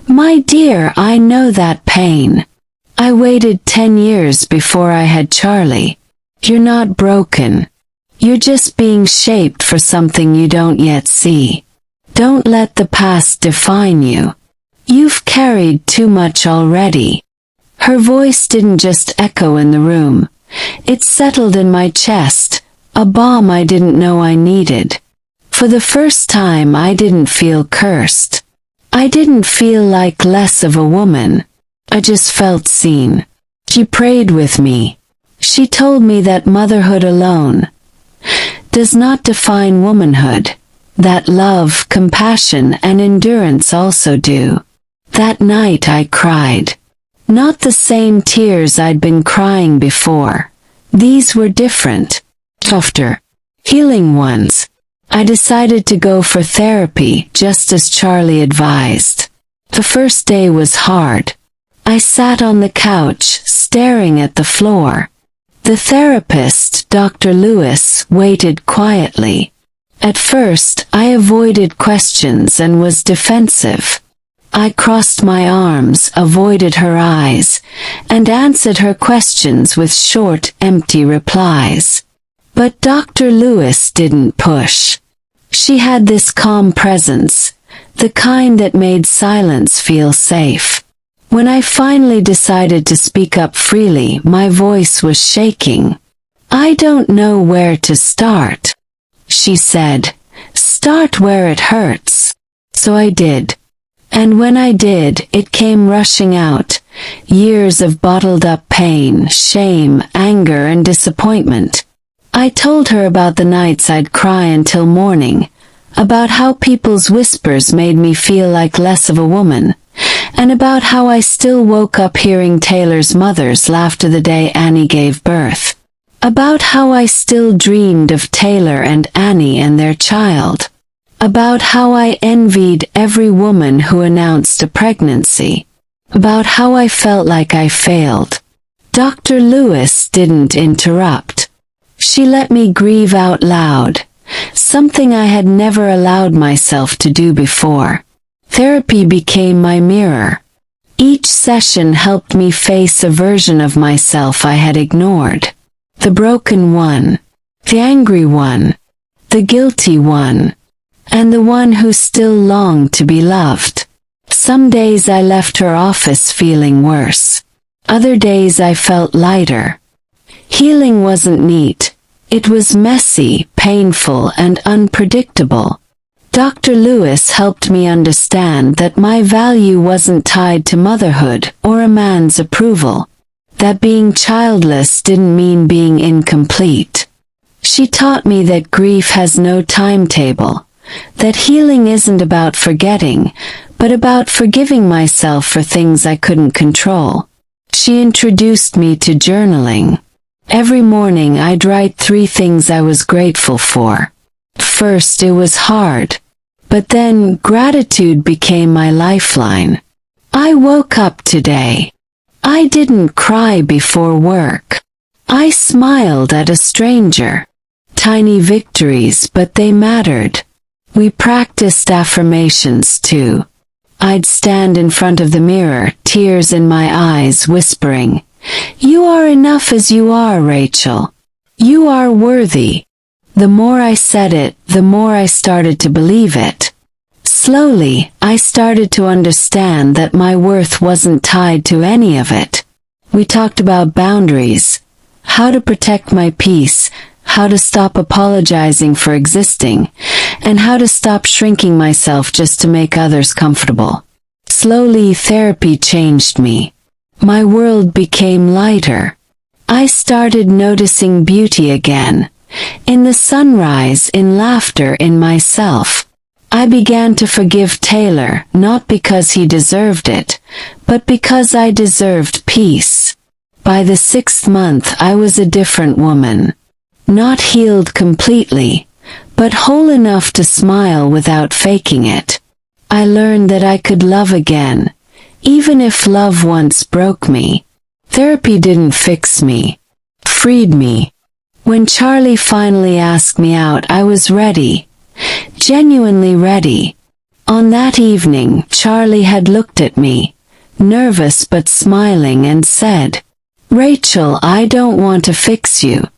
"My dear, I know that pain. I waited 10 years before I had Charlie. You're not broken. You're just being shaped for something you don't yet see. Don't let the past define you. You've carried too much already." Her voice didn't just echo in the room. It settled in my chest, a balm I didn't know I needed. For the first time, I didn't feel cursed. I didn't feel like less of a woman. I just felt seen. She prayed with me. She told me that motherhood alone does not define womanhood, that love, compassion, and endurance also do. That night I cried. Not the same tears I'd been crying before. These were different, softer, healing ones. I decided to go for therapy, just as Charlie advised. The first day was hard. I sat on the couch, staring at the floor. The therapist, Dr. Lewis, waited quietly. At first, I avoided questions and was defensive. I crossed my arms, avoided her eyes, and answered her questions with short, empty replies. But Dr. Lewis didn't push. She had this calm presence, the kind that made silence feel safe. When I finally decided to speak up freely, my voice was shaking. "I don't know where to start," she said. "Start where it hurts." So I did. And when I did, it came rushing out. Years of bottled up pain, shame, anger, and disappointment. I told her about the nights I'd cry until morning, about how people's whispers made me feel like less of a woman, and about how I still woke up hearing Taylor's mothers laugh to the day Annie gave birth. About how I still dreamed of Taylor and Annie and their child. About how I envied every woman who announced a pregnancy. About how I felt like I failed. Dr. Lewis didn't interrupt. She let me grieve out loud, something I had never allowed myself to do before. Therapy became my mirror. Each session helped me face a version of myself I had ignored. The broken one, the angry one, the guilty one, and the one who still longed to be loved. Some days I left her office feeling worse. Other days I felt lighter. Healing wasn't neat. It was messy, painful, and unpredictable. Dr. Lewis helped me understand that my value wasn't tied to motherhood or a man's approval. That being childless didn't mean being incomplete. She taught me that grief has no timetable, that healing isn't about forgetting, but about forgiving myself for things I couldn't control. She introduced me to journaling. Every morning I'd write 3 things I was grateful for. First, it was hard. But then gratitude became my lifeline. I woke up today. I didn't cry before work. I smiled at a stranger. Tiny victories, but they mattered. We practiced affirmations too. I'd stand in front of the mirror, tears in my eyes, whispering, "You are enough as you are, Rachel. You are worthy." The more I said it, the more I started to believe it. Slowly, I started to understand that my worth wasn't tied to any of it. We talked about boundaries, how to protect my peace, how to stop apologizing for existing, and how to stop shrinking myself just to make others comfortable. Slowly, therapy changed me. My world became lighter. I started noticing beauty again. In the sunrise, in laughter, in myself. I began to forgive Taylor, not because he deserved it, but because I deserved peace. By the 6th month I was a different woman. Not healed completely, but whole enough to smile without faking it. I learned that I could love again, even if love once broke me. Therapy didn't fix me, freed me. When Charlie finally asked me out, I was ready. Genuinely ready. On that evening, Charlie had looked at me, nervous but smiling, and said, "Rachel, I don't want to fix you.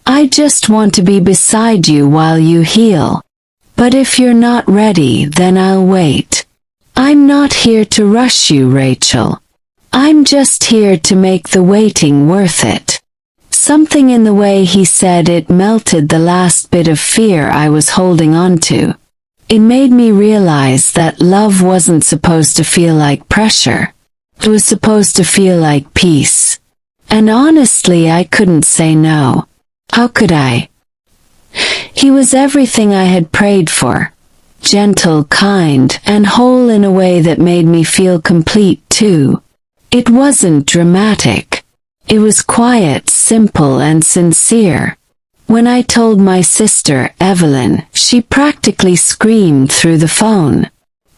I just want to be beside you while you heal. But if you're not ready, then I'll wait. I'm not here to rush you, Rachel. I'm just here to make the waiting worth it." Something in the way he said it melted the last bit of fear I was holding on to. It made me realize that love wasn't supposed to feel like pressure. It was supposed to feel like peace. And honestly, I couldn't say no. How could I? He was everything I had prayed for. Gentle, kind, and whole in a way that made me feel complete too. It wasn't dramatic. It was quiet, simple, and sincere. When I told my sister, Evelyn, she practically screamed through the phone.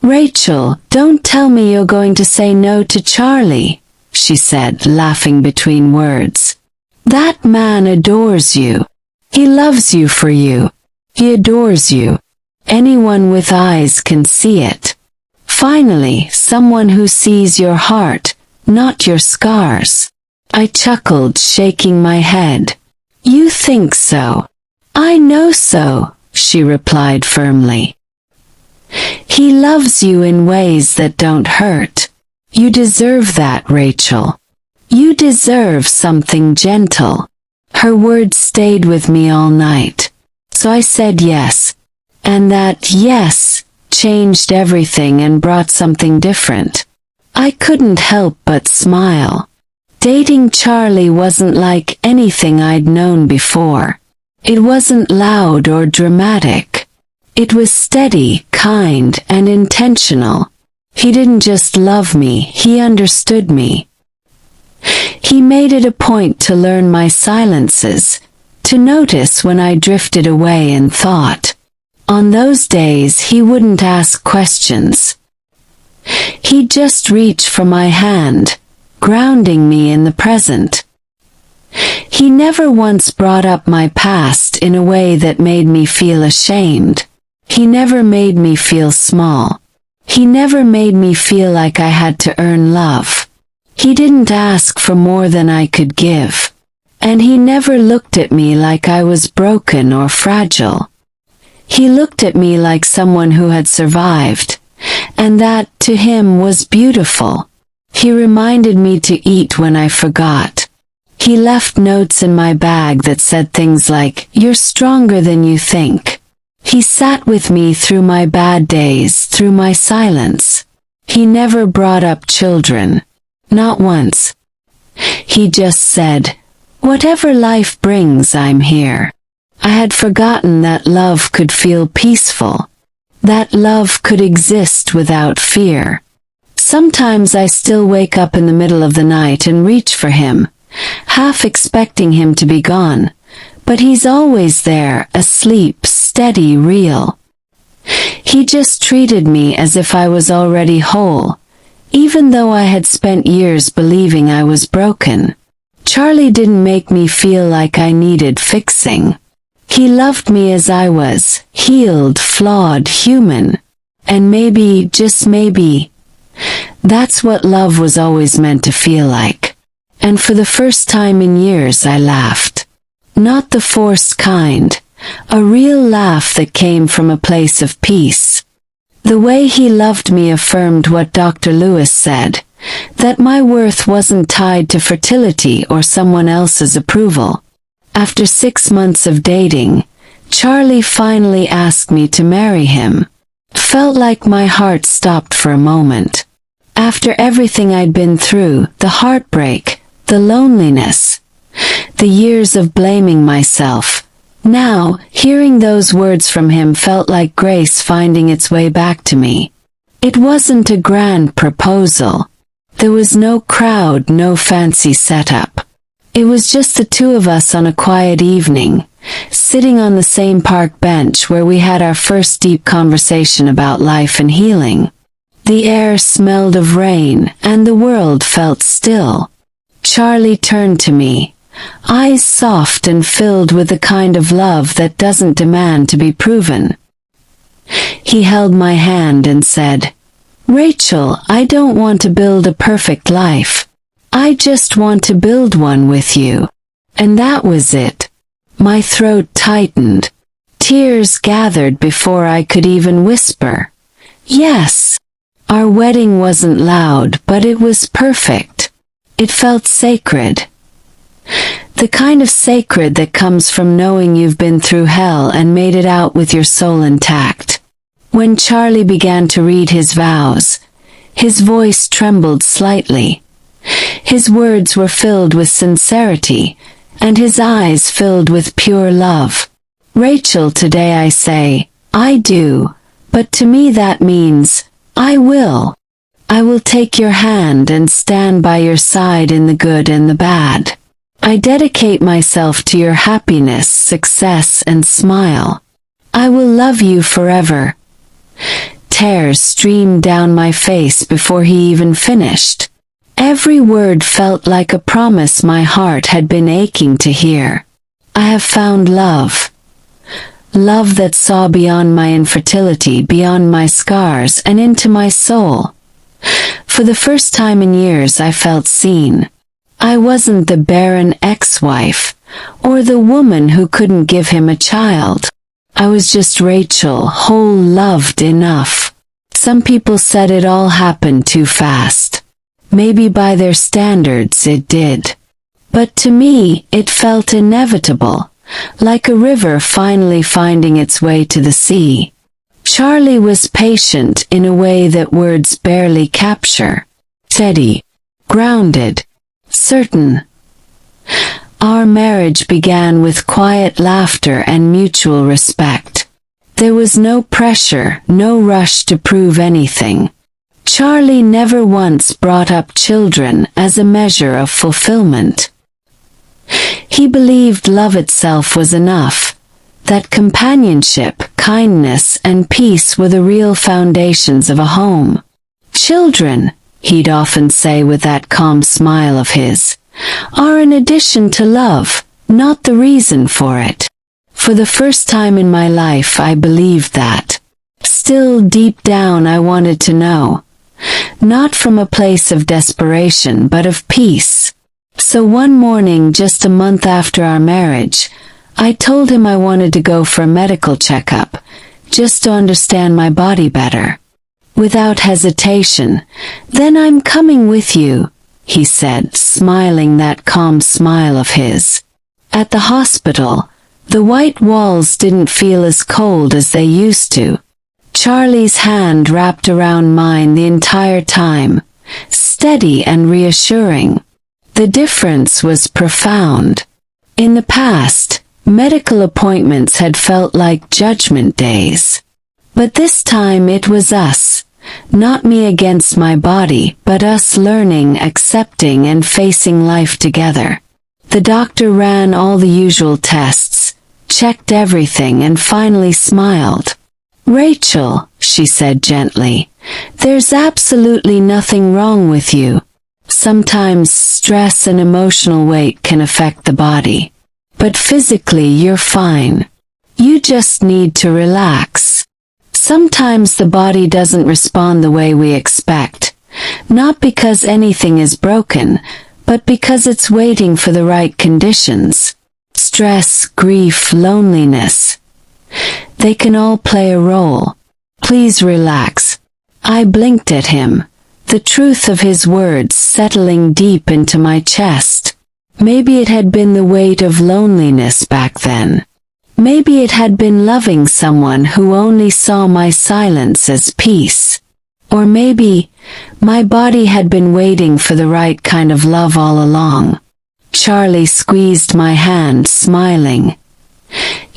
"Rachel, don't tell me you're going to say no to Charlie," she said, laughing between words. "That man adores you. He loves you for you. He adores you. Anyone with eyes can see it. Finally, someone who sees your heart, not your scars." I chuckled, shaking my head. "You think so? I know so," she replied firmly. "He loves you in ways that don't hurt. You deserve that, Rachel. You deserve something gentle." Her words stayed with me all night. So I said yes. And that yes changed everything and brought something different. I couldn't help but smile. Dating Charlie wasn't like anything I'd known before. It wasn't loud or dramatic. It was steady, kind, and intentional. He didn't just love me, he understood me. He made it a point to learn my silences, to notice when I drifted away in thought. On those days he wouldn't ask questions. He'd just reach for my hand, grounding me in the present. He never once brought up my past in a way that made me feel ashamed. He never made me feel small. He never made me feel like I had to earn love. He didn't ask for more than I could give. And he never looked at me like I was broken or fragile. He looked at me like someone who had survived, and that, to him, was beautiful. He reminded me to eat when I forgot. He left notes in my bag that said things like, "You're stronger than you think." He sat with me through my bad days, through my silence. He never brought up children. Not once. He just said, "Whatever life brings, I'm here." I had forgotten that love could feel peaceful. That love could exist without fear. Sometimes I still wake up in the middle of the night and reach for him, half expecting him to be gone, but he's always there, asleep, steady, real. He just treated me as if I was already whole, even though I had spent years believing I was broken. Charlie didn't make me feel like I needed fixing. He loved me as I was, healed, flawed, human. And maybe, just maybe, that's what love was always meant to feel like. And for the first time in years I laughed. Not the forced kind, a real laugh that came from a place of peace. The way he loved me affirmed what Dr. Lewis said, that my worth wasn't tied to fertility or someone else's approval. After 6 months of dating, Charlie finally asked me to marry him. Felt like my heart stopped for a moment. After everything I'd been through, the heartbreak, the loneliness, the years of blaming myself, Now, hearing those words from him felt like grace finding its way back to me. It wasn't a grand proposal. There was no crowd, no fancy setup. It was just the two of us on a quiet evening, sitting on the same park bench where we had our first deep conversation about life and healing. The air smelled of rain, and the world felt still. Charlie turned to me, eyes soft and filled with the kind of love that doesn't demand to be proven. He held my hand and said, "Rachel, I don't want to build a perfect life. I just want to build one with you." And that was it. My throat tightened. Tears gathered before I could even whisper, "Yes." Our wedding wasn't loud, but it was perfect. It felt sacred. The kind of sacred that comes from knowing you've been through hell and made it out with your soul intact. When Charlie began to read his vows, his voice trembled slightly. His words were filled with sincerity, and his eyes filled with pure love. "Rachel, today I say, I do, but to me that means, I will. I will take your hand and stand by your side in the good and the bad. I dedicate myself to your happiness, success, and smile. I will love you forever." Tears streamed down my face before he even finished. Every word felt like a promise my heart had been aching to hear. I have found love. Love that saw beyond my infertility, beyond my scars, and into my soul. For the first time in years I felt seen. I wasn't the barren ex-wife, or the woman who couldn't give him a child. I was just Rachel, whole, loved enough. Some people said it all happened too fast. Maybe by their standards it did. But to me, it felt inevitable, like a river finally finding its way to the sea. Charlie was patient in a way that words barely capture. Steady, grounded, certain. Our marriage began with quiet laughter and mutual respect. There was no pressure, no rush to prove anything. Charlie never once brought up children as a measure of fulfillment. He believed love itself was enough, that companionship, kindness, and peace were the real foundations of a home. "Children," he'd often say with that calm smile of his, "are an addition to love, not the reason for it." For the first time in my life I believed that. Still deep down I wanted to know. Not from a place of desperation but of peace. So one morning just a month after our marriage, I told him I wanted to go for a medical checkup, just to understand my body better. Without hesitation, "Then I'm coming with you," he said, smiling that calm smile of his. At the hospital, the white walls didn't feel as cold as they used to. Charlie's hand wrapped around mine the entire time, steady and reassuring. The difference was profound. In the past, medical appointments had felt like judgment days. But this time it was us, not me against my body, but us learning, accepting, and facing life together. The doctor ran all the usual tests, checked everything, and finally smiled. "Rachel," she said gently, "there's absolutely nothing wrong with you. Sometimes stress and emotional weight can affect the body. But physically you're fine. You just need to relax. Sometimes the body doesn't respond the way we expect, not because anything is broken, but because it's waiting for the right conditions. Stress, grief, loneliness. They can all play a role. Please relax." I blinked at him, the truth of his words settling deep into my chest. Maybe it had been the weight of loneliness back then. Maybe it had been loving someone who only saw my silence as peace. Or maybe my body had been waiting for the right kind of love all along. Charlie squeezed my hand, smiling.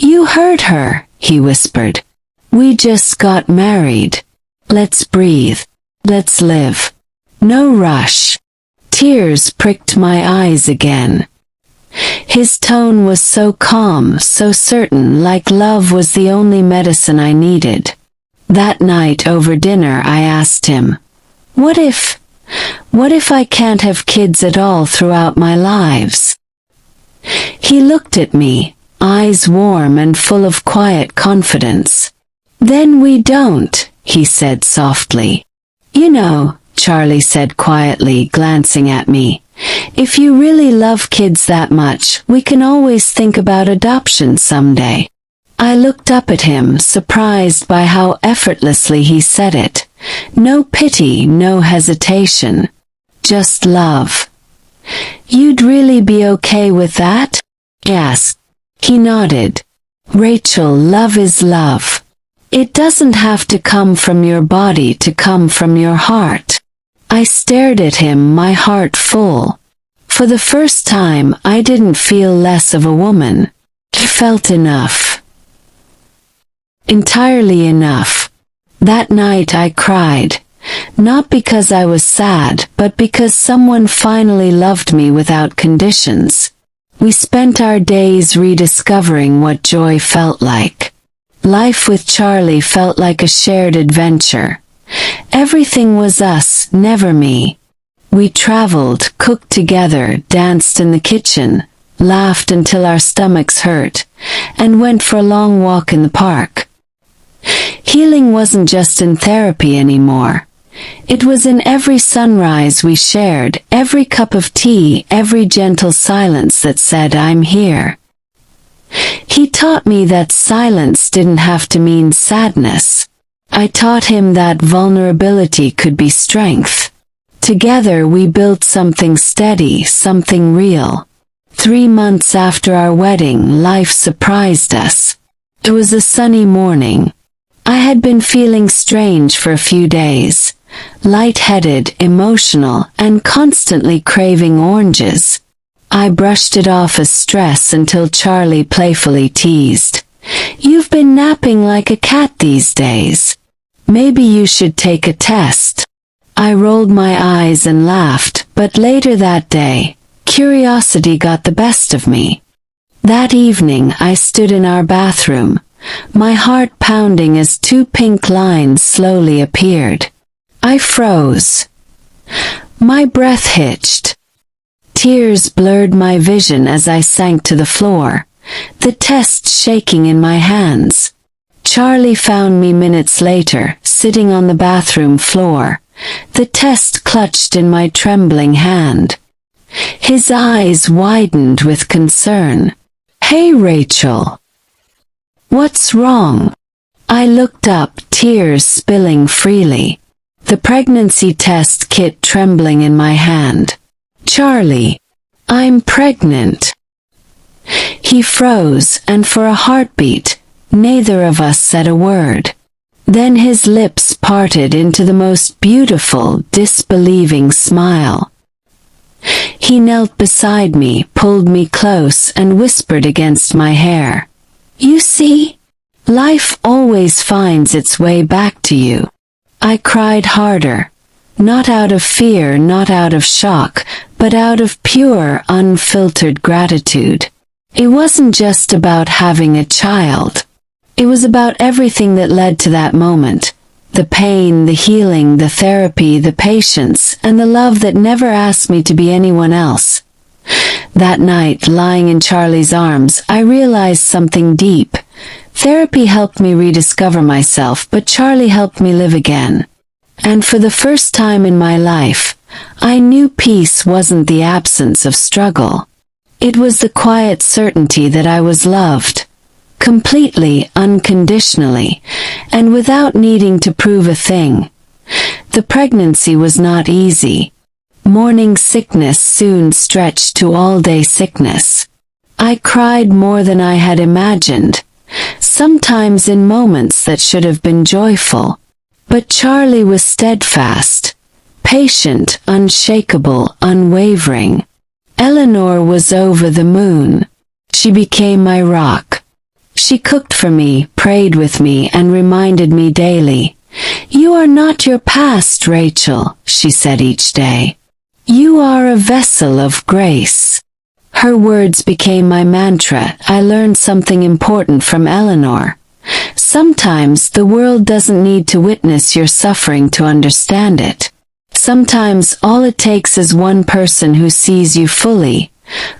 "You heard her," he whispered. "We just got married. Let's breathe. Let's live. No rush." Tears pricked my eyes again. His tone was so calm, so certain, like love was the only medicine I needed. That night over dinner I asked him, What if I can't have kids at all throughout my lives?" He looked at me, eyes warm and full of quiet confidence. "Then we don't," he said softly. "You know," Charlie said quietly, glancing at me, "if you really love kids that much, we can always think about adoption someday." I looked up at him, surprised by how effortlessly he said it. No pity, no hesitation. Just love. "You'd really be okay with that?" I asked. He nodded. "Rachel, love is love. It doesn't have to come from your body to come from your heart." I stared at him, my heart full. For the first time, I didn't feel less of a woman. I felt enough. Entirely enough. That night I cried. Not because I was sad, but because someone finally loved me without conditions. We spent our days rediscovering what joy felt like. Life with Charlie felt like a shared adventure. Everything was us, never me. We traveled, cooked together, danced in the kitchen, laughed until our stomachs hurt, and went for a long walk in the park. Healing wasn't just in therapy anymore. It was in every sunrise we shared, every cup of tea, every gentle silence that said, "I'm here." He taught me that silence didn't have to mean sadness. I taught him that vulnerability could be strength. Together we built something steady, something real. 3 months after our wedding, life surprised us. It was a sunny morning. I had been feeling strange for a few days, lightheaded, emotional, and constantly craving oranges. I brushed it off as stress until Charlie playfully teased, "You've been napping like a cat these days. Maybe you should take a test." I rolled my eyes and laughed, but later that day, curiosity got the best of me. That evening I stood in our bathroom, my heart pounding as 2 pink lines slowly appeared. I froze. My breath hitched. Tears blurred my vision as I sank to the floor, the test shaking in my hands. Charlie found me minutes later, sitting on the bathroom floor, the test clutched in my trembling hand. His eyes widened with concern. "Hey, Rachel. What's wrong?" I looked up, tears spilling freely. The pregnancy test kit trembling in my hand. "Charlie, I'm pregnant." He froze, and for a heartbeat, neither of us said a word. Then his lips parted into the most beautiful, disbelieving smile. He knelt beside me, pulled me close, and whispered against my hair, "You see? Life always finds its way back to you." I cried harder. Not out of fear, not out of shock, but out of pure, unfiltered gratitude. It wasn't just about having a child. It was about everything that led to that moment. The pain, the healing, the therapy, the patience, and the love that never asked me to be anyone else. That night, lying in Charlie's arms, I realized something deep. Therapy helped me rediscover myself, but Charlie helped me live again. And for the first time in my life, I knew peace wasn't the absence of struggle. It was the quiet certainty that I was loved. Completely, unconditionally, and without needing to prove a thing. The pregnancy was not easy. Morning sickness soon stretched to all-day sickness. I cried more than I had imagined, sometimes in moments that should have been joyful. But Charlie was steadfast, patient, unshakable, unwavering. Eleanor was over the moon. She became my rock. She cooked for me, prayed with me, and reminded me daily. "You are not your past, Rachel," she said each day. "You are a vessel of grace." Her words became my mantra. I learned something important from Eleanor. Sometimes the world doesn't need to witness your suffering to understand it. Sometimes all it takes is one person who sees you fully,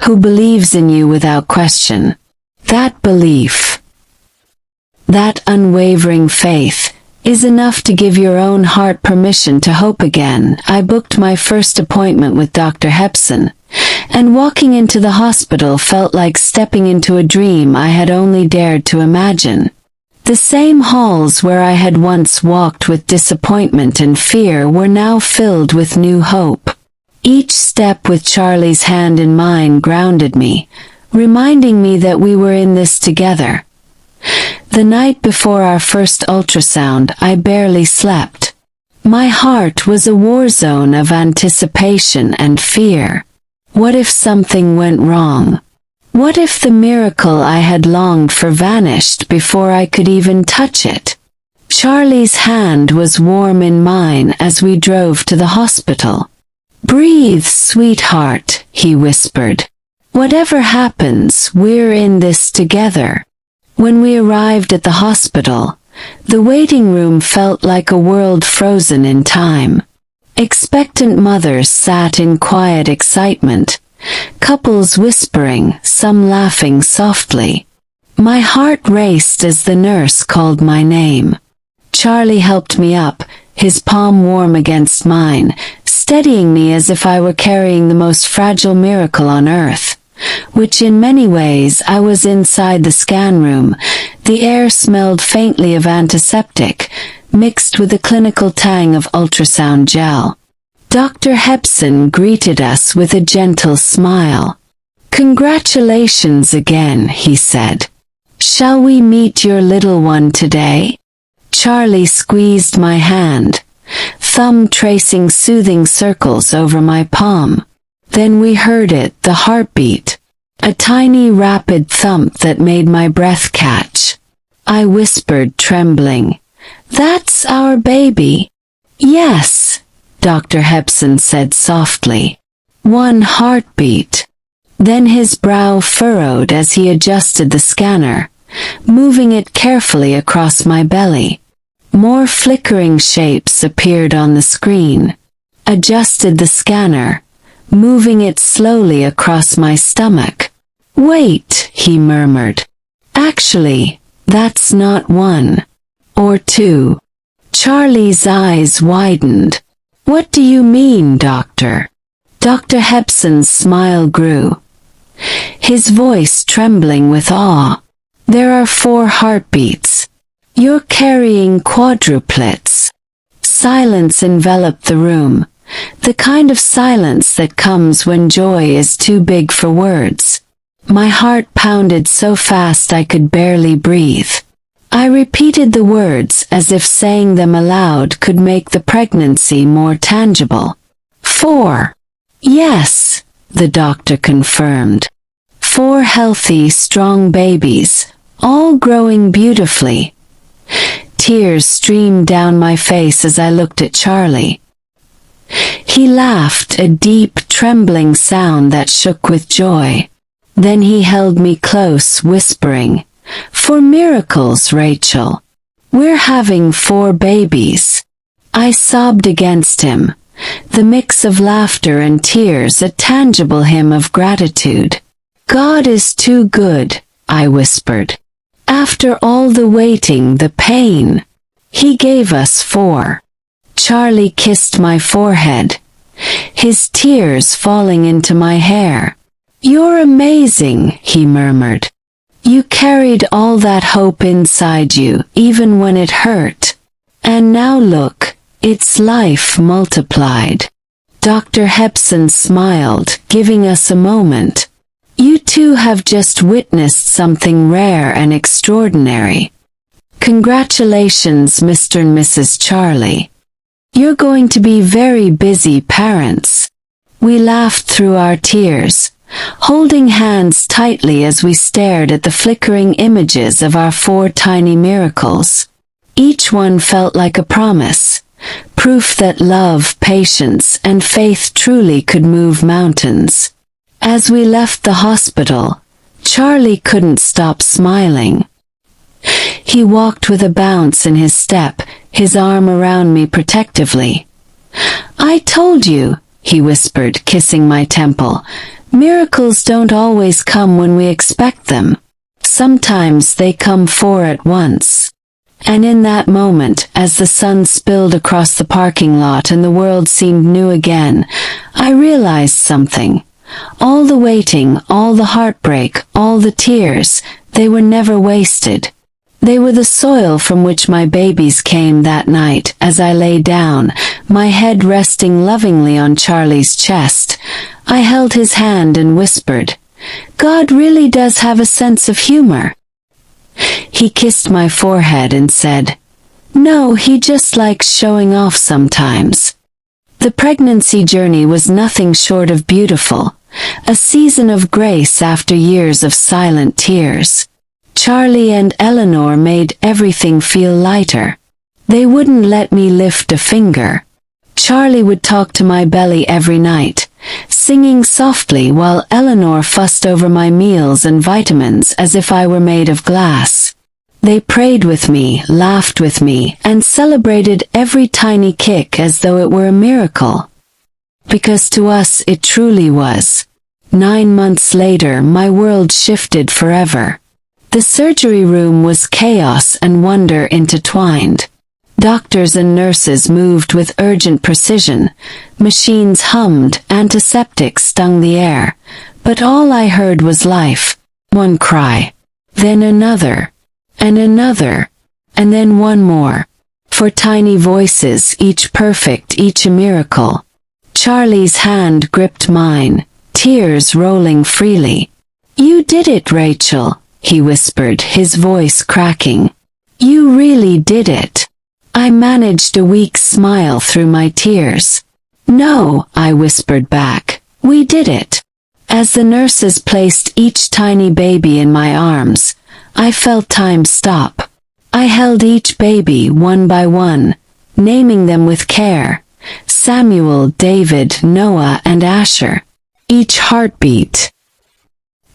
who believes in you without question. That belief, that unwavering faith, is enough to give your own heart permission to hope again. I booked my first appointment with Dr. Hepson, and walking into the hospital felt like stepping into a dream I had only dared to imagine. The same halls where I had once walked with disappointment and fear were now filled with new hope. Each step with Charlie's hand in mine grounded me, reminding me that we were in this together. The night before our first ultrasound, I barely slept. My heart was a war zone of anticipation and fear. What if something went wrong? What if the miracle I had longed for vanished before I could even touch it? Charlie's hand was warm in mine as we drove to the hospital. "Breathe, sweetheart," he whispered. "Whatever happens, we're in this together." When we arrived at the hospital, the waiting room felt like a world frozen in time. Expectant mothers sat in quiet excitement, couples whispering, some laughing softly. My heart raced as the nurse called my name. Charlie helped me up, his palm warm against mine, steadying me as if I were carrying the most fragile miracle on earth. Which in many ways I was inside the scan room. The air smelled faintly of antiseptic, mixed with a clinical tang of ultrasound gel. Dr. Hepson greeted us with a gentle smile. "Congratulations again," he said. "Shall we meet your little one today?" Charlie squeezed my hand, thumb tracing soothing circles over my palm. Then we heard it, the heartbeat. A tiny rapid thump that made my breath catch. I whispered, trembling, "That's our baby." "Yes," Dr. Hepson said softly. "One heartbeat." Then his brow furrowed as he adjusted the scanner, moving it carefully across my belly. More flickering shapes appeared on the screen. Adjusted the scanner, moving it slowly across my stomach. "Wait," he murmured. "Actually, that's not one. Or two." Charlie's eyes widened. "What do you mean, doctor?" Dr. Hepson's smile grew, his voice trembling with awe. "There are 4 heartbeats. You're carrying quadruplets." Silence enveloped the room. The kind of silence that comes when joy is too big for words. My heart pounded so fast I could barely breathe. I repeated the words as if saying them aloud could make the pregnancy more tangible. 4. "Yes," the doctor confirmed. 4 healthy, strong babies, all growing beautifully. Tears streamed down my face as I looked at Charlie. He laughed, a deep, trembling sound that shook with joy. Then he held me close, whispering, "For miracles, Rachel. We're having 4 babies." I sobbed against him, the mix of laughter and tears a tangible hymn of gratitude. "God is too good," I whispered. "After all the waiting, the pain. He gave us 4. Charlie kissed my forehead, his tears falling into my hair. "You're amazing," he murmured. "You carried all that hope inside you, even when it hurt. And now look, it's life multiplied." Dr. Hepson smiled, giving us a moment. "You two have just witnessed something rare and extraordinary. Congratulations, Mr. and Mrs. Charlie. You're going to be very busy parents." We laughed through our tears, holding hands tightly as we stared at the flickering images of our 4 tiny miracles. Each one felt like a promise, proof that love, patience, and faith truly could move mountains. As we left the hospital, Charlie couldn't stop smiling. He walked with a bounce in his step, his arm around me protectively. "I told you," he whispered, kissing my temple. "Miracles don't always come when we expect them. Sometimes they come 4 at once." And in that moment, as the sun spilled across the parking lot and the world seemed new again, I realized something. All the waiting, all the heartbreak, all the tears, they were never wasted. They were the soil from which my babies came that night as I lay down, my head resting lovingly on Charlie's chest. I held his hand and whispered, "God really does have a sense of humor." He kissed my forehead and said, "No, he just likes showing off sometimes." The pregnancy journey was nothing short of beautiful, a season of grace after years of silent tears. Charlie and Eleanor made everything feel lighter. They wouldn't let me lift a finger. Charlie would talk to my belly every night, singing softly while Eleanor fussed over my meals and vitamins as if I were made of glass. They prayed with me, laughed with me, and celebrated every tiny kick as though it were a miracle. Because to us it truly was. 9 months later, my world shifted forever. The surgery room was chaos and wonder intertwined. Doctors and nurses moved with urgent precision. Machines hummed, antiseptics stung the air. But all I heard was life. One cry, then another, and another, and then one more. 4 tiny voices, each perfect, each a miracle. Charlie's hand gripped mine, tears rolling freely. "You did it, Rachel," he whispered, his voice cracking. "You really did it." I managed a weak smile through my tears. "No," I whispered back, "we did it." As the nurses placed each tiny baby in my arms, I felt time stop. I held each baby one by one, naming them with care. Samuel, David, Noah, and Asher. Each heartbeat,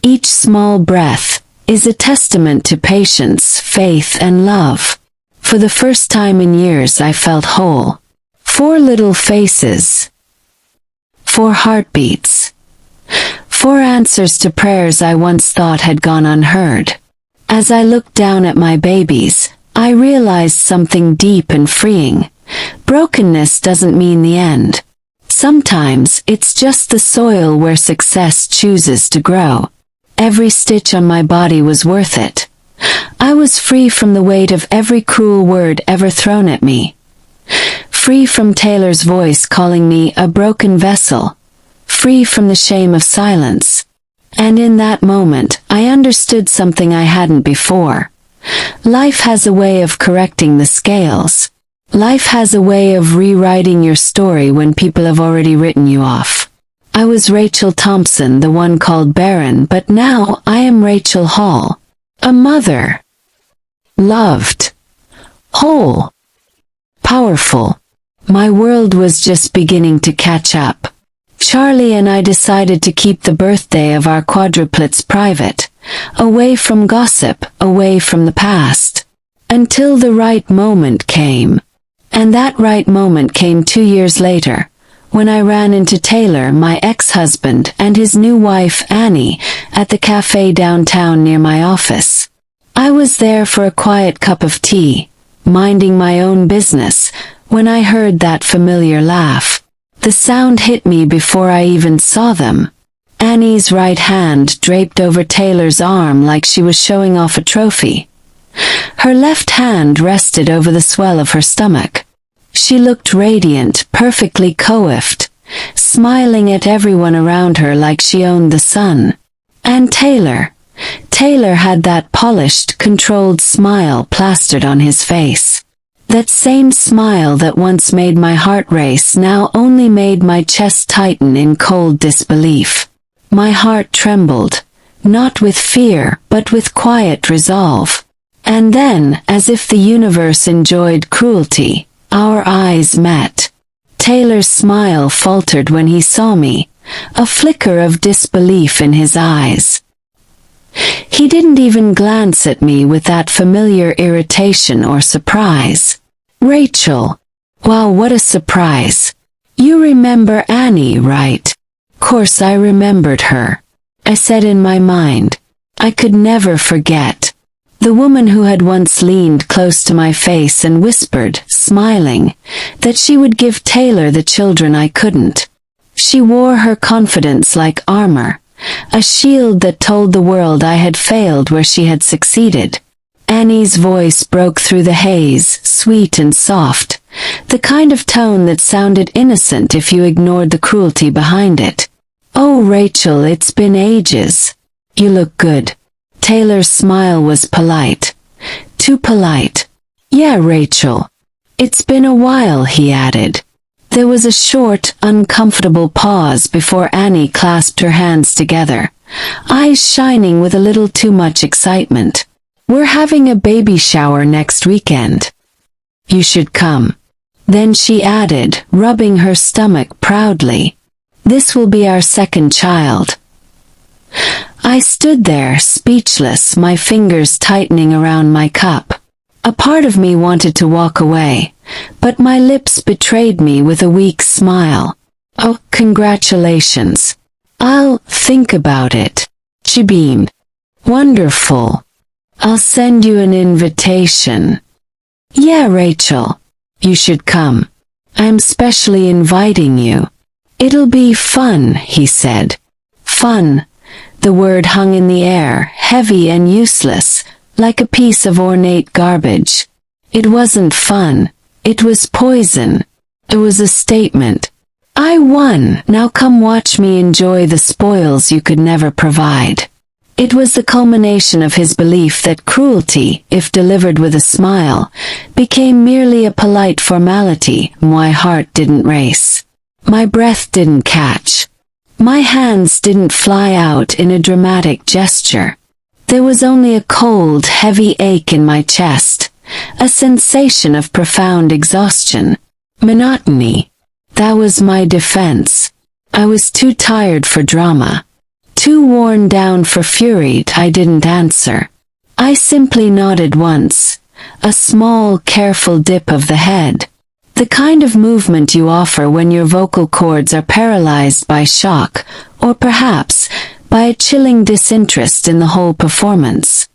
each small breath, is a testament to patience, faith, and love. For the first time in years I felt whole. 4 little faces. 4 heartbeats. 4 answers to prayers I once thought had gone unheard. As I looked down at my babies, I realized something deep and freeing. Brokenness doesn't mean the end. Sometimes it's just the soil where success chooses to grow. Every stitch on my body was worth it. I was free from the weight of every cruel word ever thrown at me. Free from Taylor's voice calling me a broken vessel. Free from the shame of silence. And in that moment, I understood something I hadn't before. Life has a way of correcting the scales. Life has a way of rewriting your story when people have already written you off. I was Rachel Thompson, the one called barren, but now I am Rachel Hall. A mother. Loved. Whole. Powerful. My world was just beginning to catch up. Charlie and I decided to keep the birthday of our quadruplets private, away from gossip, away from the past. Until the right moment came. And that right moment came 2 years later, when I ran into Taylor, my ex-husband, and his new wife, Annie, at the cafe downtown near my office. I was there for a quiet cup of tea, minding my own business, when I heard that familiar laugh. The sound hit me before I even saw them. Annie's right hand draped over Taylor's arm like she was showing off a trophy. Her left hand rested over the swell of her stomach. She looked radiant, perfectly coiffed, smiling at everyone around her like she owned the sun. And Taylor had that polished, controlled smile plastered on his face. That same smile that once made my heart race now only made my chest tighten in cold disbelief. My heart trembled, not with fear, but with quiet resolve. And then, as if the universe enjoyed cruelty, our eyes met. Taylor's smile faltered when he saw me, a flicker of disbelief in his eyes. He didn't even glance at me with that familiar irritation or surprise. "Rachel. Wow, what a surprise. You remember Annie, right?" "Course I remembered her," I said in my mind. I could never forget. The woman who had once leaned close to my face and whispered, smiling, that she would give Taylor the children I couldn't. She wore her confidence like armor, a shield that told the world I had failed where she had succeeded. Annie's voice broke through the haze, sweet and soft, the kind of tone that sounded innocent if you ignored the cruelty behind it. "Oh, Rachel, it's been ages. You look good." Taylor's smile was polite. Too polite. "Yeah, Rachel. It's been a while," he added. There was a short, uncomfortable pause before Annie clasped her hands together, eyes shining with a little too much excitement. "We're having a baby shower next weekend. You should come." Then she added, rubbing her stomach proudly, "This will be our second child." I stood there, speechless, my fingers tightening around my cup. A part of me wanted to walk away, but my lips betrayed me with a weak smile. "Oh, congratulations. I'll think about it." She beamed. "Wonderful. I'll send you an invitation." "Yeah, Rachel. You should come. I'm specially inviting you." "It'll be fun," he said. Fun. The word hung in the air, heavy and useless, like a piece of ornate garbage. It wasn't fun. It was poison. It was a statement. "I won. Now come watch me enjoy the spoils you could never provide." It was the culmination of his belief that cruelty, if delivered with a smile, became merely a polite formality. My heart didn't race. My breath didn't catch. My hands didn't fly out in a dramatic gesture. There was only a cold, heavy ache in my chest, a sensation of profound exhaustion. Monotony. That was my defense. I was too tired for drama. Too worn down for fury. I didn't answer. I simply nodded once, a small, careful dip of the head. The kind of movement you offer when your vocal cords are paralyzed by shock, or perhaps by a chilling disinterest in the whole performance.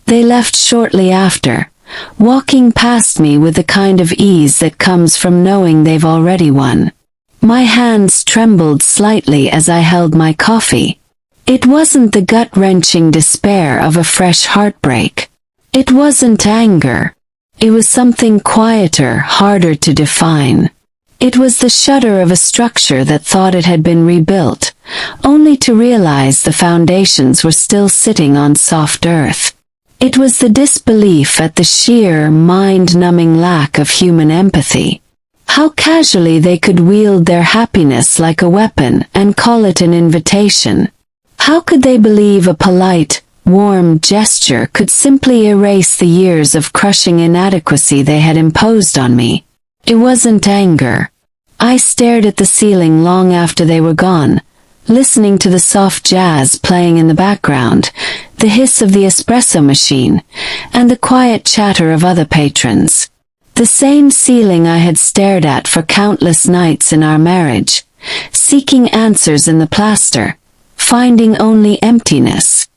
They left shortly after, walking past me with the kind of ease that comes from knowing they've already won. My hands trembled slightly as I held my coffee. It wasn't the gut-wrenching despair of a fresh heartbreak. It wasn't anger. It was something quieter, harder to define. It was the shudder of a structure that thought it had been rebuilt, only to realize the foundations were still sitting on soft earth. It was the disbelief at the sheer, mind-numbing lack of human empathy. How casually they could wield their happiness like a weapon and call it an invitation. How could they believe a polite, warm gesture could simply erase the years of crushing inadequacy they had imposed on me? It wasn't anger. I stared at the ceiling long after they were gone, listening to the soft jazz playing in the background, the hiss of the espresso machine, and the quiet chatter of other patrons. The same ceiling I had stared at for countless nights in our marriage, seeking answers in the plaster, finding only emptiness.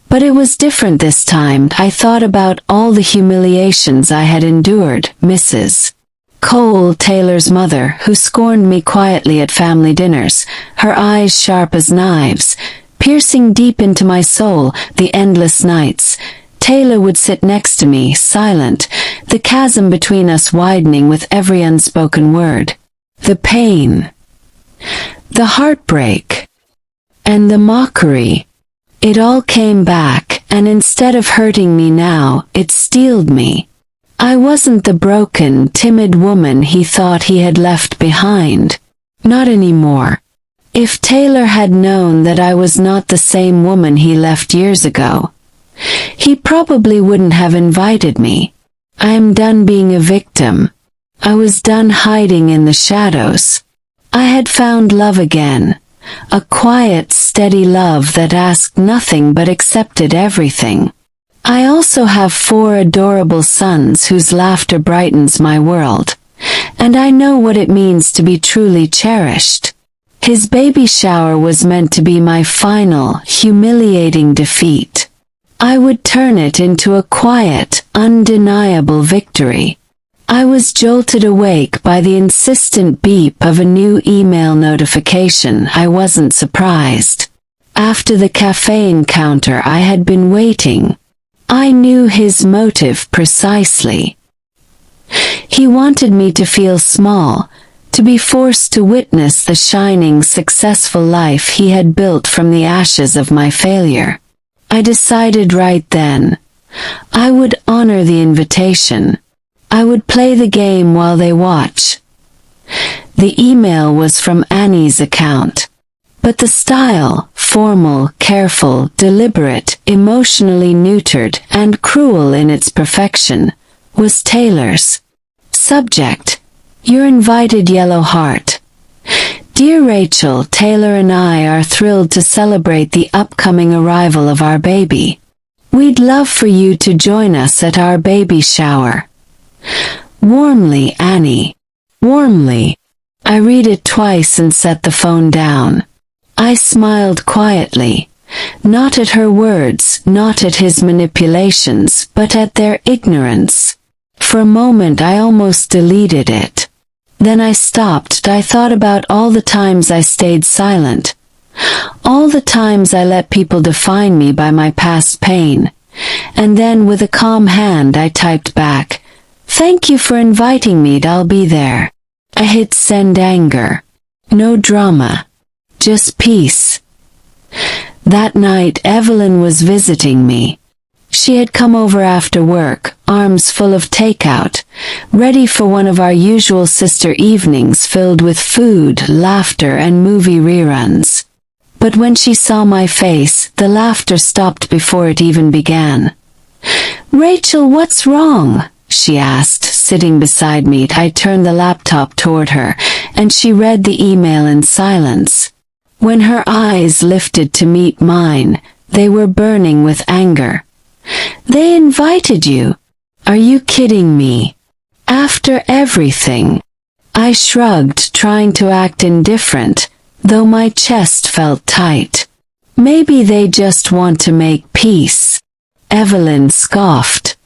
But it was different this time. I thought about all the humiliations I had endured. Mrs. Cole, Taylor's mother, who scorned me quietly at family dinners, her eyes sharp as knives, piercing deep into my soul. The endless nights Taylor would sit next to me, silent, the chasm between us widening with every unspoken word. The pain, the heartbreak, and the mockery. It all came back, and instead of hurting me now, it steeled me. I wasn't the broken, timid woman he thought he had left behind. Not anymore. If Taylor had known that I was not the same woman he left years ago, he probably wouldn't have invited me. I am done being a victim. I was done hiding in the shadows. I had found love again, a quiet, steady love that asked nothing but accepted everything. I also have 4 adorable sons whose laughter brightens my world, and I know what it means to be truly cherished. His baby shower was meant to be my final, humiliating defeat. I would turn it into a quiet, undeniable victory. I was jolted awake by the insistent beep of a new email notification. I wasn't surprised. After the cafe encounter I had been waiting. I knew his motive precisely. He wanted me to feel small, to be forced to witness the shining, successful life he had built from the ashes of my failure. I decided right then. I would honor the invitation. I would play the game while they watch. The email was from Annie's account. But the style, formal, careful, deliberate, emotionally neutered, and cruel in its perfection, was Taylor's. Subject: Your invited yellow heart. Dear Rachel, Taylor and I are thrilled to celebrate the upcoming arrival of our baby. We'd love for you to join us at our baby shower. Warmly, Annie. Warmly. I read it twice and set the phone down. I smiled quietly, not at her words, not at his manipulations, but at their ignorance. For a moment I almost deleted it. Then I stopped. I thought about all the times I stayed silent, all the times I let people define me by my past pain, and then with a calm hand I typed back, "Thank you for inviting me, I'll be there." I hit send. Anger. No drama. Just peace. That night Evelyn was visiting me. She had come over after work, arms full of takeout, ready for one of our usual sister evenings filled with food, laughter, and movie reruns. But when she saw my face, the laughter stopped before it even began. "Rachel, what's wrong?" she asked, sitting beside me. I turned the laptop toward her, and she read the email in silence. When her eyes lifted to meet mine, they were burning with anger. "They invited you. Are you kidding me? After everything?" I shrugged, trying to act indifferent, though my chest felt tight. "Maybe they just want to make peace." Evelyn scoffed.